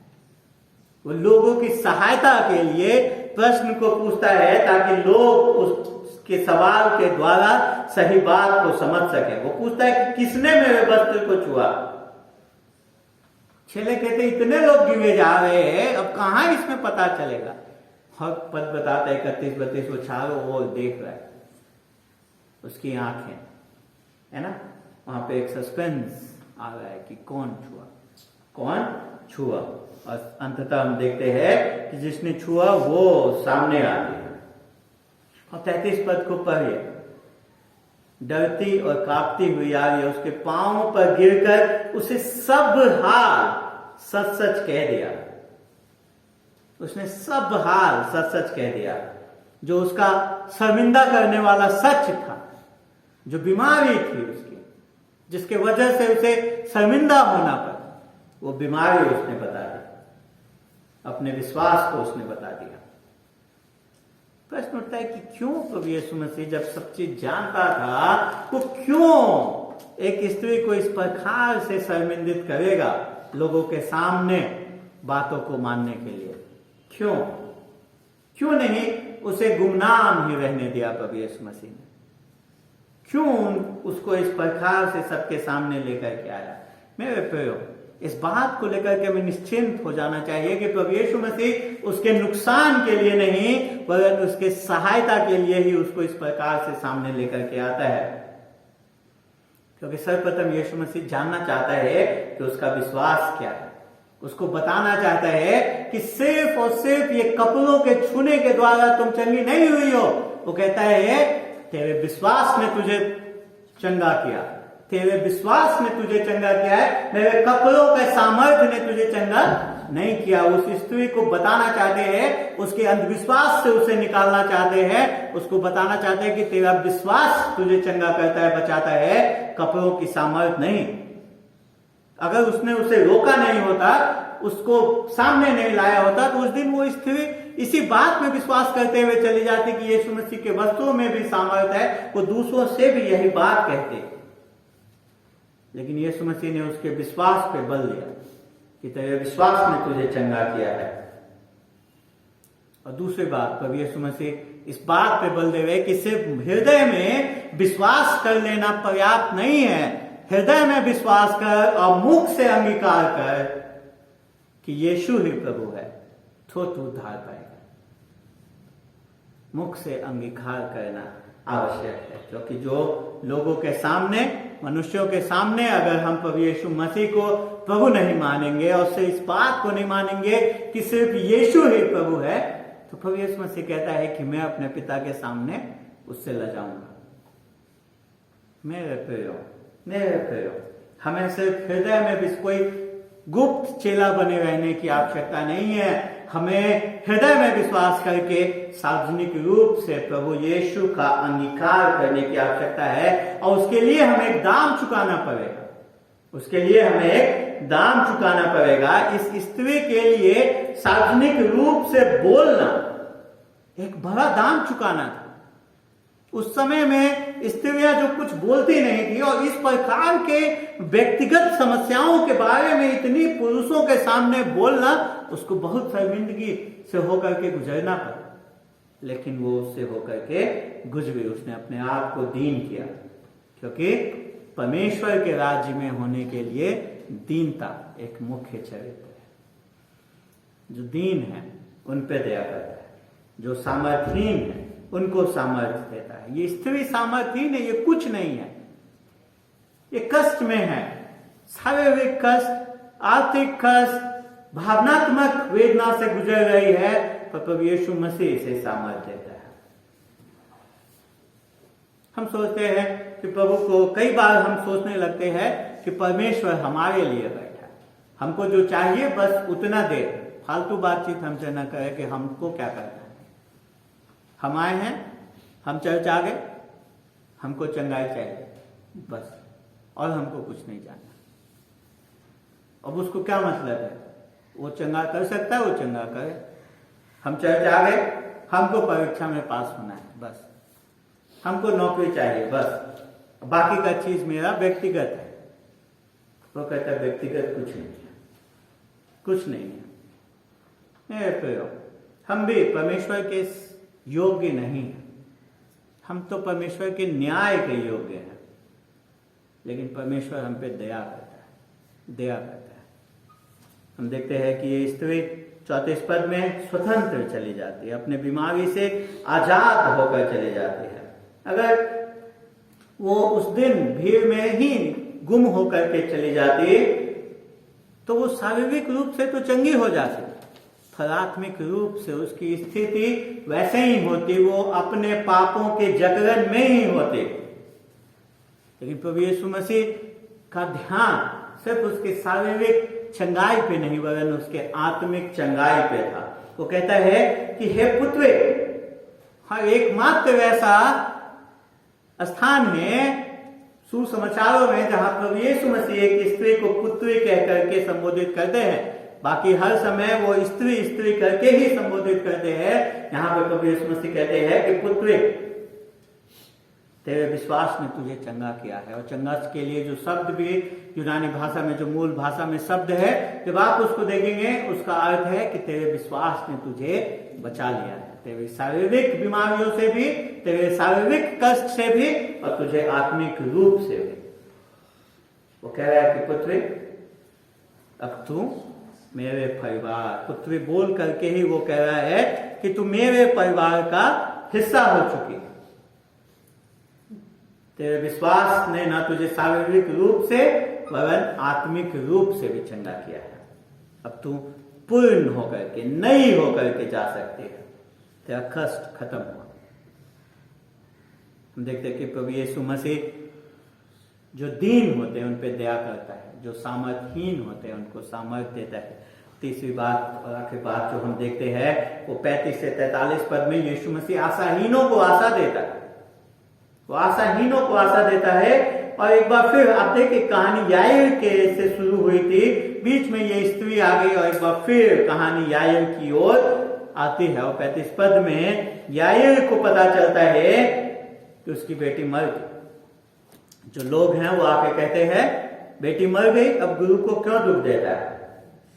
वो लोगों की सहायता के लिए प्रश्न को पूछता है, ताकि लोग उसके सवाल के द्वारा सही बात को समझ सके। वो पूछता है कि किसने मेरे वस्त्र को छुआ? चेले कहते इतने लोग गिरे जा रहे हैं, अब कहां इसमें पता चलेगा? हर पद बताता है 31-32, वो चारों ओर देख रहा है, उसकी आंखें है ना, वहां पे एक सस्पेंस आ रहा है कि कौन छुआ। और अंततः हम देखते हैं कि जिसने छुआ वो सामने आ गया। और 33 पद को पढ़िए, डरती और कांपती हुई आ रही है, उसके पांवों पर गिरकर उसे सब हाल सच कह दिया। उसने सब हाल सच कह दिया, जो उसका शर्मिंदा करने वाला सच था, जो बीमारी थी उसकी, जिसके वजह से उसे शर्मिंदा होना पड़ा, वो बीमारी उसने बता दी, अपने विश्वास को उसने बता दिया। प्रश्न उठता है कि क्यों प्रभु यीशु मसीह जब सब चीज जानता था, वो क्यों एक स्त्री को इस प्रकार से शर्मिंदित करेगा लोगों के सामने बातों को मानने के लिए? क्यों नहीं उसे गुमनाम ही रहने दिया प्रभु यीशु मसीह ने? क्यों उसको इस प्रकार से सबके सामने लेकर के आया? मेरे प्रियो, इस बात को लेकर के हमें निश्चिंत हो जाना चाहिए कि प्रभु यीशु मसीह उसके नुकसान के लिए नहीं, वरन उसके सहायता के लिए ही उसको इस प्रकार से सामने लेकर के आता है। क्योंकि सर्वप्रथम यीशु मसीह जानना चाहता है कि उसका विश्वास क्या है, उसको बताना चाहता है कि सिर्फ और सिर्फ ये कपड़ों के छूने के द्वारा तुम चंगी नहीं हुई हो। वो कहता है तेरे विश्वास ने तुझे चंगा किया, तेरे विश्वास ने तुझे चंगा किया है, मेरे कपड़ों के सामर्थ्य ने तुझे चंगा नहीं किया। उस स्त्री को बताना चाहते हैं, उसके अंधविश्वास से उसे निकालना चाहते हैं, उसको बताना चाहते हैं कि तेरा विश्वास तुझे चंगा करता है, बचाता है, कपड़ों की सामर्थ्य नहीं। अगर उसने उसे रोका नहीं होता, उसको सामने नहीं लाया होता, तो उस दिन वो स्त्री इसी बात में विश्वास करते हुए चली जाती कि यीशु मसीह के वस्त्रों में भी सामर्थ्य है, वो दूसरों से भी यही बात कहते। लेकिन यीशु मसीह ने उसके विश्वास पे बल दिया कि तेरे विश्वास ने तुझे चंगा किया है। और दूसरी बात, प्रभु यीशु मसीह इस बात पे बल दे रहे कि सिर्फ हृदय में विश्वास कर लेना पर्याप्त नहीं है। हृदय में विश्वास कर और मुख से अंगीकार कर कि यीशु ही प्रभु है, तो तू उद्धार पाएगा। मुख से अंगीकार करना आवश्यक है, क्योंकि जो लोगों के सामने, मनुष्यों के सामने अगर हम प्रभु यीशु मसीह को प्रभु नहीं मानेंगे और उससे इस बात को नहीं मानेंगे कि सिर्फ यीशु ही प्रभु है, तो प्रभु यीशु मसीह कहता है कि मैं अपने पिता के सामने उससे लजाऊंगा। मेरे प्रियो, हमें सिर्फ हृदय में भी कोई गुप्त चेला बने रहने की आवश्यकता नहीं है। हमें हृदय में विश्वास करके सार्वजनिक रूप से प्रभु यीशु का अंगीकार करने की आवश्यकता है, और उसके लिए हमें एक दाम चुकाना पड़ेगा। उसके लिए हमें एक दाम चुकाना पड़ेगा। इस स्त्री के लिए सार्वजनिक रूप से बोलना एक बड़ा दाम चुकाना था। उस समय में स्त्रियां जो कुछ बोलती नहीं थी और इस प्रकार के व्यक्तिगत समस्याओं के बारे में इतनी पुरुषों के सामने बोलना, उसको बहुत शर्मिंदगी से होकर के गुजरना पड़ा, लेकिन वो उससे होकर के गुजरी। उसने अपने आप को दीन किया, क्योंकि परमेश्वर के राज्य में होने के लिए दीनता एक मुख्य चरित्र है। जो दीन है उन पे दया करता है, जो सामर्थहीन है उनको सामर्थ्य देता है। ये स्त्री सामर्थहीन है, ये कुछ नहीं है, ये कष्ट में है, शारीरिक कष्ट, आर्थिक कष्ट, भावनात्मक वेदना से गुजर रही है, पर प्रभु यीशु मसीह इसे सामर्थ्य देता है। हम सोचते हैं कि प्रभु को, कई बार हम सोचने लगते हैं कि परमेश्वर हमारे लिए बैठा है, हमको जो चाहिए बस उतना दे, फालतू बातचीत हमसे न करे कि हमको क्या करना है। हम आए हैं, हम चर्च आ गए, हमको चंगाई चाहिए बस, और हमको कुछ नहीं जानना। अब उसको क्या मतलब है? वो चंगा कर सकता है, वो चंगा करे। हम चर्च आ गए, हमको परीक्षा में पास होना है बस, हमको नौकरी चाहिए बस, बाकी का चीज मेरा व्यक्तिगत है। वो कहता है व्यक्तिगत कुछ नहीं है, कुछ नहीं है। मेरे प्रियो, हम भी परमेश्वर के योग्य नहीं है, हम तो परमेश्वर के न्याय के योग्य हैं, लेकिन परमेश्वर हम पे दया करता है, दया करता है। हम देखते हैं कि ये स्त्री 34 पद में स्वतंत्र चली जाती है, अपने बीमारी से आजाद होकर चली जाती है। अगर वो उस दिन भीड़ में ही गुम होकर के चली जाती तो वो शारीरिक रूप से तो चंगी हो जाती, प्राथमिक रूप से उसकी स्थिति वैसे ही होती, वो अपने पापों के जकड़न में ही होते। लेकिन प्रभु यीशु मसीह का ध्यान सिर्फ उसके शारीरिक चंगाई पे नहीं, वरन उसके आत्मिक चंगाई पे था। वो कहता है कि हे पुत्र, हाँ, एकमात्र ऐसा स्थान है सुसमाचारों में जहां प्रभु यीशु मसीह एक स्त्री को पुत्री कह करके संबोधित करते हैं। बाकी हर समय वो स्त्री स्त्री करके ही संबोधित करते हैं। यहां पर प्रभु यीशु मसीह कहते हैं कि पुत्री, तेरे विश्वास ने तुझे चंगा किया है। और चंगा के लिए जो शब्द भी यूनानी भाषा में, जो मूल भाषा में शब्द है, जब आप उसको देखेंगे उसका अर्थ है कि तेरे विश्वास ने तुझे बचा लिया है, तेरे शारीरिक बीमारियों से भी, तेरे शारीरिक कष्ट से भी, और तुझे आत्मिक रूप से भी। वो कह रहा है कि पुत्री, अब तू मेरे परिवार, पुत्री बोल करके ही वो कह रहा है कि तू मेरे परिवार का हिस्सा हो चुकी है। तेरे विश्वास ने ना तुझे शारीरिक रूप से वरन आत्मिक रूप से भी चंगा किया है। अब तू पूर्ण होकर के, नई होकर के जा सकती है, तेरा कष्ट खत्म हुआ। हम देखते हैं कि प्रभु यीशु मसीह जो दीन होते हैं उन पे दया करता है, जो सामर्थहीन होते हैं उनको सामर्थ देता है। तीसरी बात और आखिरी बात जो हम देखते हैं वो 35 से 43 पद में यीशु मसीह आशाहीनों को आशा देता है। वो आशाहीनों को आशा देता है। और एक बार फिर आप देखिए, कहानी याईर के से शुरू हुई थी, बीच में ये स्त्री आ गई और एक बार फिर कहानी याईर की ओर आती है। और 35 पद में याईर को पता चलता है कि उसकी बेटी मर गई। जो लोग हैं वो आके कहते हैं बेटी मर गई, अब गुरु को क्यों दुख देता है।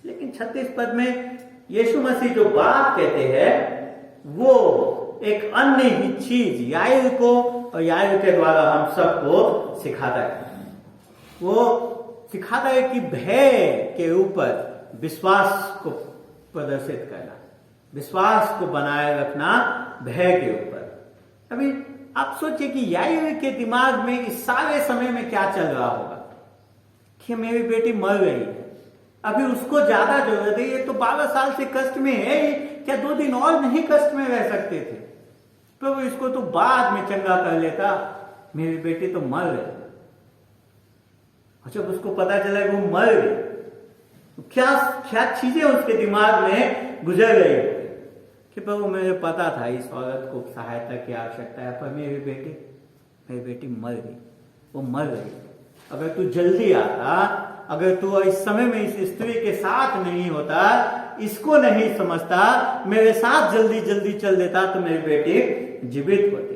लेकिन 36 पद में यीशु मसीह जो बात कहते हैं वो एक अन्य ही चीज याईर को और याईर के द्वारा हम सबको सिखाता है। वो सिखाता है कि भय के ऊपर विश्वास को प्रदर्शित करना, विश्वास को बनाए रखना भय के ऊपर। अभी आप सोचिए कि याईर के दिमाग में इस सारे समय में क्या चल रहा होगा कि मेरी बेटी मर गई है, अभी उसको ज्यादा जरूरत है, ये तो 12 साल से कष्ट में है, क्या 2 दिन और नहीं कष्ट में रह सकते थे? प्रभु इसको तो बाद में चंगा कर लेता, मेरी बेटी तो मर गई। और जब उसको पता चला कि वो मर गई तो क्या क्या चीजें उसके दिमाग में गुजर गई कि प्रभु मुझे पता था इस औरत को सहायता की आवश्यकता है, पर मेरी बेटी मर गई, वो मर गई। अगर तू जल्दी आता, अगर तू इस समय में इस स्त्री के साथ नहीं होता, इसको नहीं समझता, मेरे साथ जल्दी जल्दी चल देता तो मेरी बेटी जीवित होती।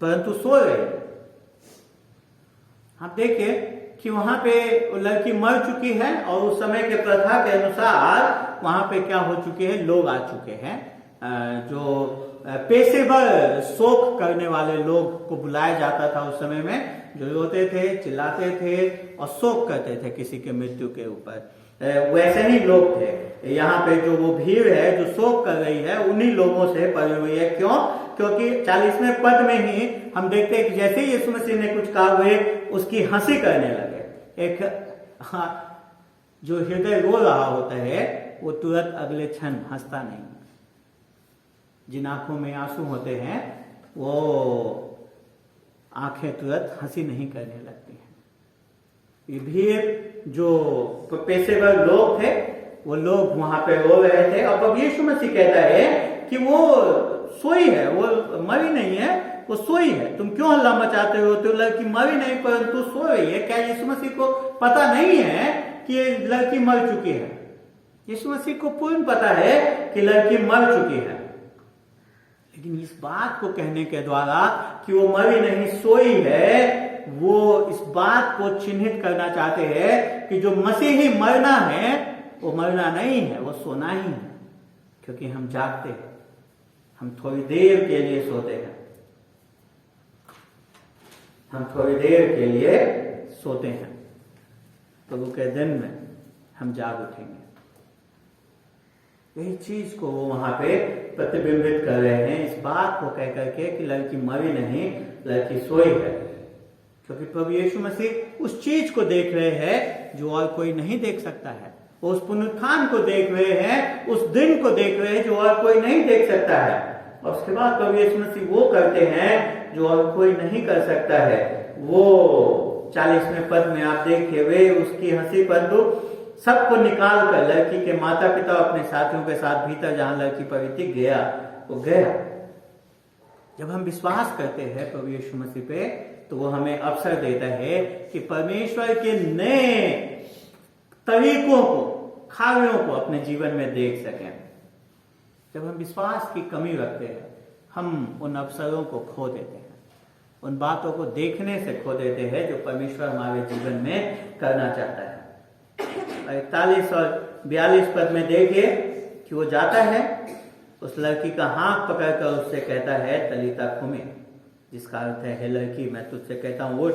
परंतु सो रही है। आप देखिए कि वहां पे लड़की मर चुकी है और उस समय के प्रथा के अनुसार वहां पे क्या हो चुके हैं, लोग आ चुके हैं जो पेशेवर शोक करने वाले लोग को बुलाया जाता था उस समय में, जो रोते थे, चिल्लाते थे और शोक करते थे किसी के मृत्यु के ऊपर। वैसे ही लोग थे। यहाँ पे जो वो भीड़ है जो शोक कर रही है उन्हीं लोगों से पड़ी हुई है। क्यों? क्योंकि 40वें पद में ही हम देखते हैं कि जैसे ही यीशु मसीह ने कुछ कहा हुए उसकी हंसी करने लगे। एक जो हृदय रो रहा होता है वो तुरंत अगले क्षण हंसता नहीं। जिन आंखों में आंसू होते हैं वो आंखें तुरंत हंसी नहीं करने लगती हैं। ये भीड़ जो पेशेवर लोग थे वो लोग वहां पे रो रहे थे। अब यीशु मसीह कहता है कि वो सोई है, वो मरी नहीं है, वो सोई है। तुम क्यों हल्ला मचाते हो? तो लड़की मरी नहीं परंतु सो रही है। क्या यीशु मसीह को पता नहीं है कि ये लड़की मर चुकी है? यीशु मसीह को पूर्ण पता है कि लड़की मर चुकी है, लेकिन इस बात को कहने के द्वारा कि वो मरी नहीं सोई है, वो इस बात को चिन्हित करना चाहते हैं कि जो मसीही मरना है वो मरना नहीं है, वो सोना ही है। क्योंकि हम जागते हैं, हम थोड़ी देर के लिए सोते हैं, हम थोड़ी देर के लिए सोते हैं, प्रभु के दिन में हम जाग उठेंगे। यही चीज को वो वहां पे प्रतिबिंबित कर रहे हैं, इस बात को कह करके कि लड़की मरी नहीं, लड़की सोई है। क्योंकि प्रभु यीशु मसीह उस चीज को देख रहे हैं जो और कोई नहीं देख सकता है। वो उस पुनरुत्थान को देख रहे हैं, उस दिन को देख रहे हैं जो और कोई नहीं देख सकता है। और उसके बाद प्रभु यीशु मसीह वो करते हैं जो और कोई नहीं कर सकता है। वो 40वें पद में आप देखिए, वे उसकी हंसी पर तो सबको निकाल कर लड़की के माता पिता अपने साथियों के साथ भीतर जहां लड़की पर थी गया, वो गया। जब हम विश्वास करते हैं प्रभु यीशु मसीह पे तो वो हमें अवसर देता है कि परमेश्वर के नए तरीकों को, कार्यों को अपने जीवन में देख सकें। जब हम विश्वास की कमी रखते हैं हम उन अवसरों को खो देते हैं, उन बातों को देखने से खो देते हैं जो परमेश्वर हमारे जीवन में करना चाहता है। 41 और 42 पद में देखिए कि वो जाता है, उस लड़की का हाथ पकड़कर उससे कहता है तलीता कुमी, जिसका अर्थ है हे लड़की मैं तुझसे कहता हूँ उठ।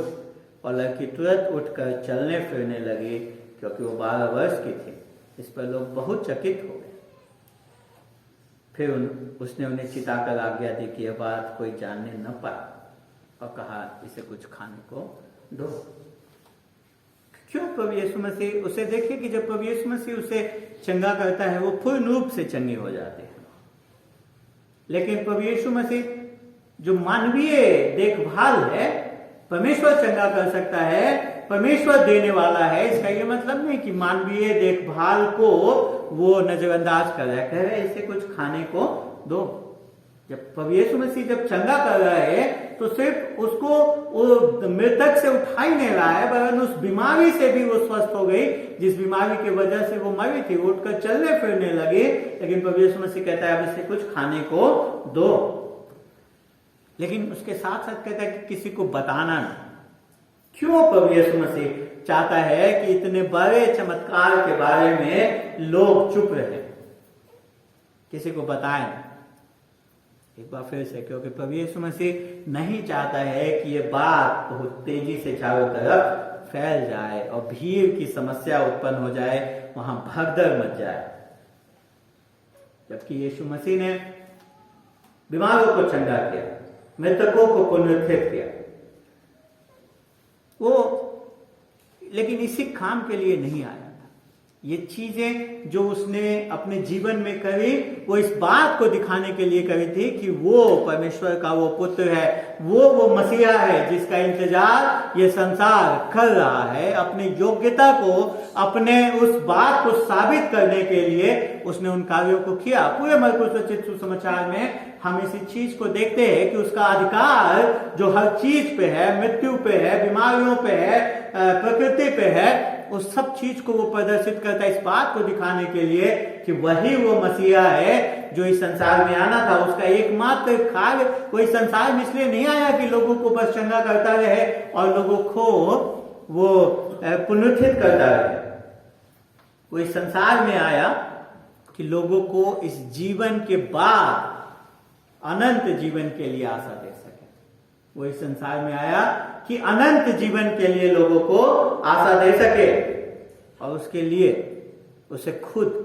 और लड़की तुरंत उठकर चलने फिरने लगी, क्योंकि वो 12 वर्ष की थी। इस पर लोग बहुत चकित हो गए। फिर उसने उन्हें चिताकर आज्ञा दी कि यह बात कोई जानने न पाए, और कहा इसे कुछ खाने को दो। क्यों? प्रभु यीशु मसीह उसे देखिए कि जब प्रभु यीशु मसीह उसे चंगा करता है वो पूर्ण रूप से चंगी हो जाती है। लेकिन प्रभु यीशु मसीह जो मानवीय देखभाल है, परमेश्वर चंगा कर सकता है, परमेश्वर देने वाला है। इसका ये मतलब नहीं कि मानवीय देखभाल को वो नजरअंदाज कर रहा है, कह रहे इसे कुछ खाने को दो। जब प्रभु यीशु मसीह जब चंगा कर रहा है तो सिर्फ उसको मृतक से उठा ही नहीं रहा है, वरन उस बीमारी से भी वो स्वस्थ हो गई जिस बीमारी की वजह से वो मरी थी, वो उठकर चलने फिरने लगे। लेकिन प्रभु यीशु मसीह कहता है अब इसे कुछ खाने को दो। लेकिन उसके साथ साथ कहता है कि किसी को बताना नहीं। क्यों? प्रभु यीशु मसीह चाहता है कि इतने बड़े चमत्कार के बारे में लोग चुप रहे, किसी को बताएं। एक बार फिर से, क्योंकि प्रभु यीशु मसीह नहीं चाहता है कि ये बात बहुत तेजी से चारों तरफ फैल जाए और भीड़ की समस्या उत्पन्न हो जाए, वहां भगदड़ मच जाए। जबकि यीशु मसीह ने बीमारों को चंगा किया, मृतकों को पुनरुत्थित किया, वो लेकिन इसी काम के लिए नहीं आया था। ये चीजें जो उसने अपने जीवन में करी वो इस बात को दिखाने के लिए करी थी कि वो परमेश्वर का वो पुत्र है, वो मसीहा है जिसका इंतजार ये संसार कर रहा है। अपनी योग्यता को, अपने उस बात को साबित करने के लिए उसने उन कार्यों को किया। पूरे मरकुस रचित सुसमाचार में हम इसी चीज को देखते हैं कि उसका अधिकार जो हर चीज पे है, मृत्यु पे है, बीमारियों पे है, प्रकृति पे है, उस सब चीज को वो प्रदर्शित करता है इस बात को दिखाने के लिए कि वही वो मसीहा है जो इस संसार में आना था। उसका एकमात्र कार्य वो इस संसार में इसलिए नहीं आया कि लोगों को बस चंगा करता रहे और लोगों को वो पुनरुत्थित करता रहे। वो इस संसार में आया कि लोगों को इस जीवन के बाद अनंत जीवन के लिए आशा दे सके। वो इस संसार में आया कि अनंत जीवन के लिए लोगों को आशा दे सके, और उसके लिए उसे खुद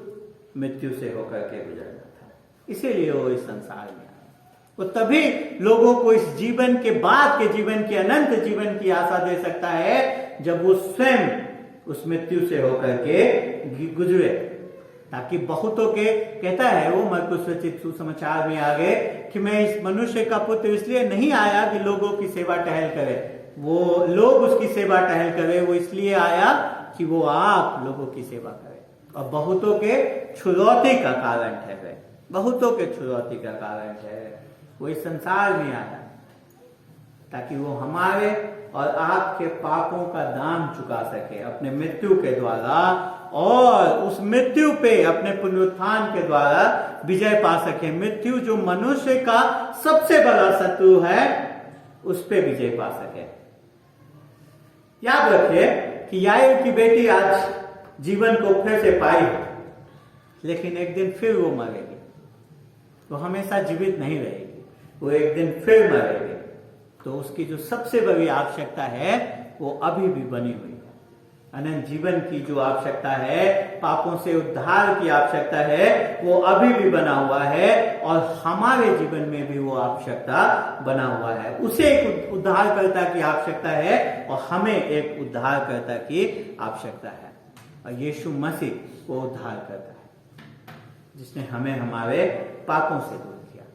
मृत्यु से होकर के गुजरना था। इसीलिए वो इस संसार में आया। वो तभी लोगों को इस जीवन के बाद के जीवन की, अनंत जीवन की आशा दे सकता है जब वो स्वयं उस मृत्यु से होकर के गुजरे, ताकि बहुतों के, कहता है वो मरकुस रचित सुसमाचार में आगे, कि मैं इस मनुष्य का पुत्र इसलिए नहीं आया कि लोगों की सेवा टहल करे, वो लोग उसकी सेवा टहल करे, वो इसलिए आया कि वो आप लोगों की सेवा करे और बहुतों के छुड़ौती का कारण ठहरे। बहुतों के छुड़ौती का कारण ठहरे। वो इस संसार में आया ताकि वो हमारे और आपके पापों का दाम चुका सके अपने मृत्यु के द्वारा, और उस मृत्यु पे अपने पुनरुत्थान के द्वारा विजय पा सके। मृत्यु जो मनुष्य का सबसे बड़ा शत्रु है, उस पे विजय पा सके। याद रखिए कि याईर की बेटी आज जीवन को फिर से पाई, लेकिन एक दिन फिर वो मरेगी। वो हमेशा जीवित नहीं रहेगी, वो एक दिन फिर मरेगी। तो उसकी जो सबसे बड़ी आवश्यकता है वो अभी भी बनी हुई है। अनंत जीवन की जो आवश्यकता है, पापों से उद्धार की आवश्यकता है, वो अभी भी बना हुआ है, और हमारे जीवन में भी वो आवश्यकता बना हुआ है। उसे एक उद्धारकर्ता की आवश्यकता है और हमें एक उद्धारकर्ता की आवश्यकता है, और यीशु मसीह वो उद्धारकर्ता है जिसने हमें हमारे पापों से दूर किया,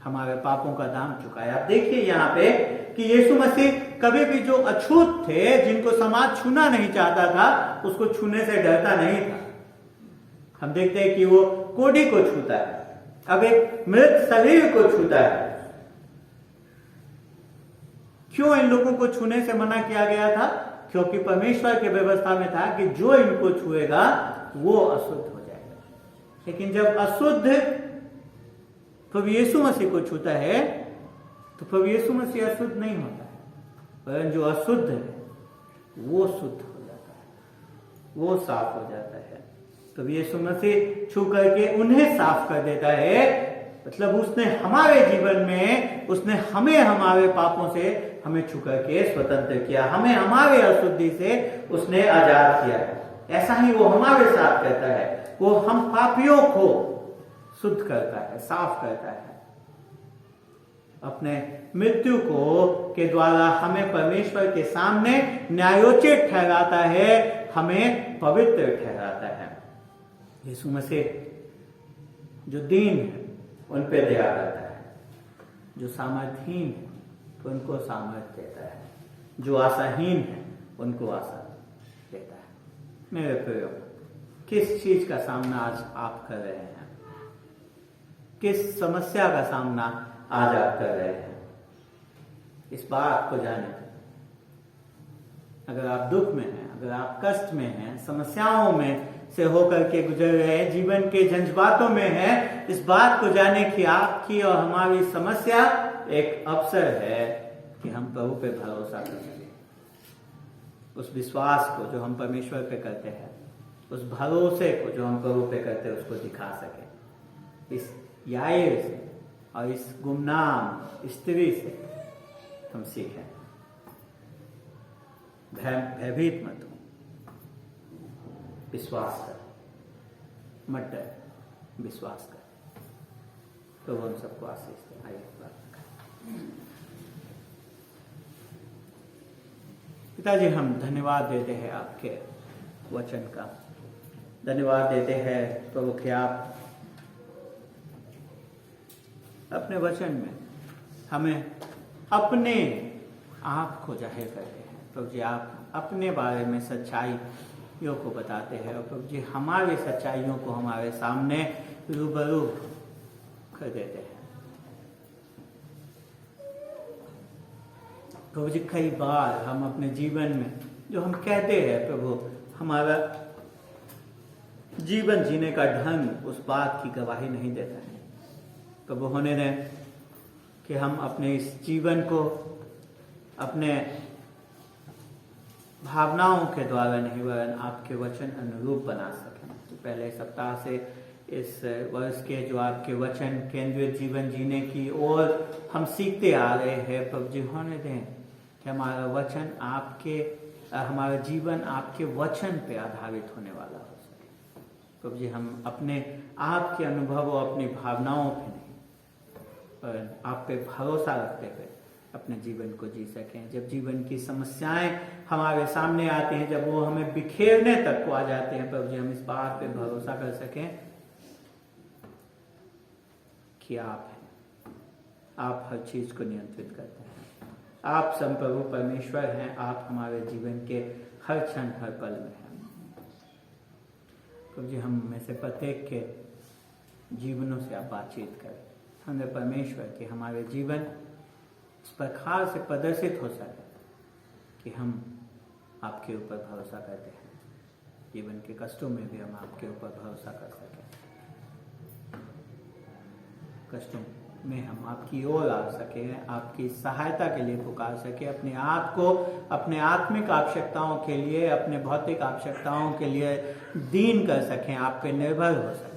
हमारे पापों का दाम चुकाया। आप देखिए यहाँ पे कि यीशु मसीह कभी भी जो अछूत थे, जिनको समाज छूना नहीं चाहता था, उसको छूने से डरता नहीं था। हम देखते हैं कि वो कोढ़ी को छूता है, अब एक मृत शरीर को छूता है। क्यों इन लोगों को छूने से मना किया गया था? क्योंकि परमेश्वर की व्यवस्था में था कि जो इनको छुएगा वो अशुद्ध हो जाएगा। लेकिन जब अशुद्ध प्रभु यीशु मसीह को छूता है तो प्रभु यीशु मसीह अशुद्ध नहीं होता है, पर जो अशुद्ध है वो शुद्ध हो जाता है, वो साफ हो जाता है। तो यीशु मसीह छू करके उन्हें साफ कर देता है। मतलब उसने हमारे जीवन में, उसने हमें हमारे पापों से हमें छू करके स्वतंत्र किया, हमें हमारे अशुद्धि से उसने आजाद किया। ऐसा ही वो हमारे साथ करता है, वो हम पापियों को शुद्ध करता है, साफ करता है। अपने मृत्यु को के द्वारा हमें परमेश्वर के सामने न्यायोचित ठहराता है, हमें पवित्र ठहराता है। यीशु मसीह जो दीन है उन पे दया करता है, जो सामर्थहीन है उनको सामर्थ्य देता है, जो आशाहीन है उनको आशा देता है। मेरे प्रियो, किस चीज का सामना आज आप कर रहे हैं? किस समस्या का सामना आज आप कर रहे हैं? इस बात को जाने। अगर आप दुख में हैं, अगर आप कष्ट में हैं, समस्याओं में से होकर के गुजर रहे हैं, जीवन के जज्बातों में हैं, इस बात को जाने कि आपकी और हमारी समस्या एक अवसर है कि हम प्रभु पे भरोसा कर सकें। उस विश्वास को जो हम परमेश्वर पे करते हैं, उस भरोसे को जो हम प्रभु पे करते हैं, उसको दिखा सके। इस याईर से और इस गुमनाम स्त्री से हम सीखें, भयभीत मत हो, विश्वास कर, मत डर, विश्वास कर। तो हम सबको आशीष दें। आइए प्रार्थना करें। पिताजी, हम धन्यवाद देते हैं आपके वचन का, धन्यवाद देते हैं प्रभु कि आप अपने वचन में हमें अपने आप को जाहिर करते हैं। प्रभु जी, आप अपने बारे में सच्चाइयों को बताते हैं, और प्रभु जी हमारी सच्चाइयों को हमारे सामने रूबरू कर देते हैं। प्रभु जी, कई बार हम अपने जीवन में जो हम कहते हैं प्रभु, हमारा जीवन जीने का ढंग उस बात की गवाही नहीं देता है। प्रभु होने दें कि हम अपने इस जीवन को अपने भावनाओं के द्वारा नहीं वरन आपके वचन अनुरूप बना सकें। तो पहले सप्ताह से इस वर्ष के जो आपके वचन केंद्रित जीवन जीने की ओर हम सीखते आ रहे हैं, प्रभु जी होने दें कि हमारा वचन हमारा जीवन आपके वचन पे आधारित होने वाला हो सके। प्रभु जी हम अपने आप के अनुभव और अपनी भावनाओं पे नहीं पर आप पे भरोसा रखते हुए अपने जीवन को जी सकें। जब जीवन की समस्याएं हमारे सामने आते हैं, जब वो हमें बिखेरने तक को आ जाते हैं, प्रभु जी हम इस बात पे भरोसा कर सकें कि आप हैं, आप हर चीज को नियंत्रित करते हैं, आप संप्रभु परमेश्वर हैं, आप हमारे जीवन के हर क्षण हर पल में हैं। प्रभु जी हम में से प्रत्येक के जीवनों से आप बातचीत करें, हमें परमेश्वर कि हमारे जीवन इस प्रकार से प्रदर्शित हो सके कि हम आपके ऊपर भरोसा करते हैं, जीवन के कष्टों में भी हम आपके ऊपर भरोसा कर सकें, कष्टों में हम आपकी ओर आ सके, आपकी सहायता के लिए पुकार सके, अपने आप को अपने आत्मिक आवश्यकताओं के लिए, अपने भौतिक आवश्यकताओं के लिए दीन कर सकें, आप पे निर्भर हो सकें।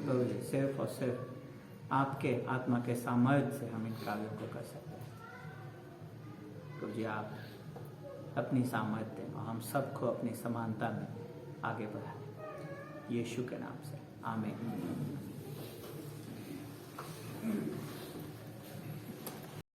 तो सिर्फ और सिर्फ आपके आत्मा के सामर्थ्य से हम इन कार्यों को कर सकते हैं। तो जी आप अपनी सामर्थ्य और हम सबको अपनी समानता में आगे बढ़ाएं, यीशु के नाम से आमीन।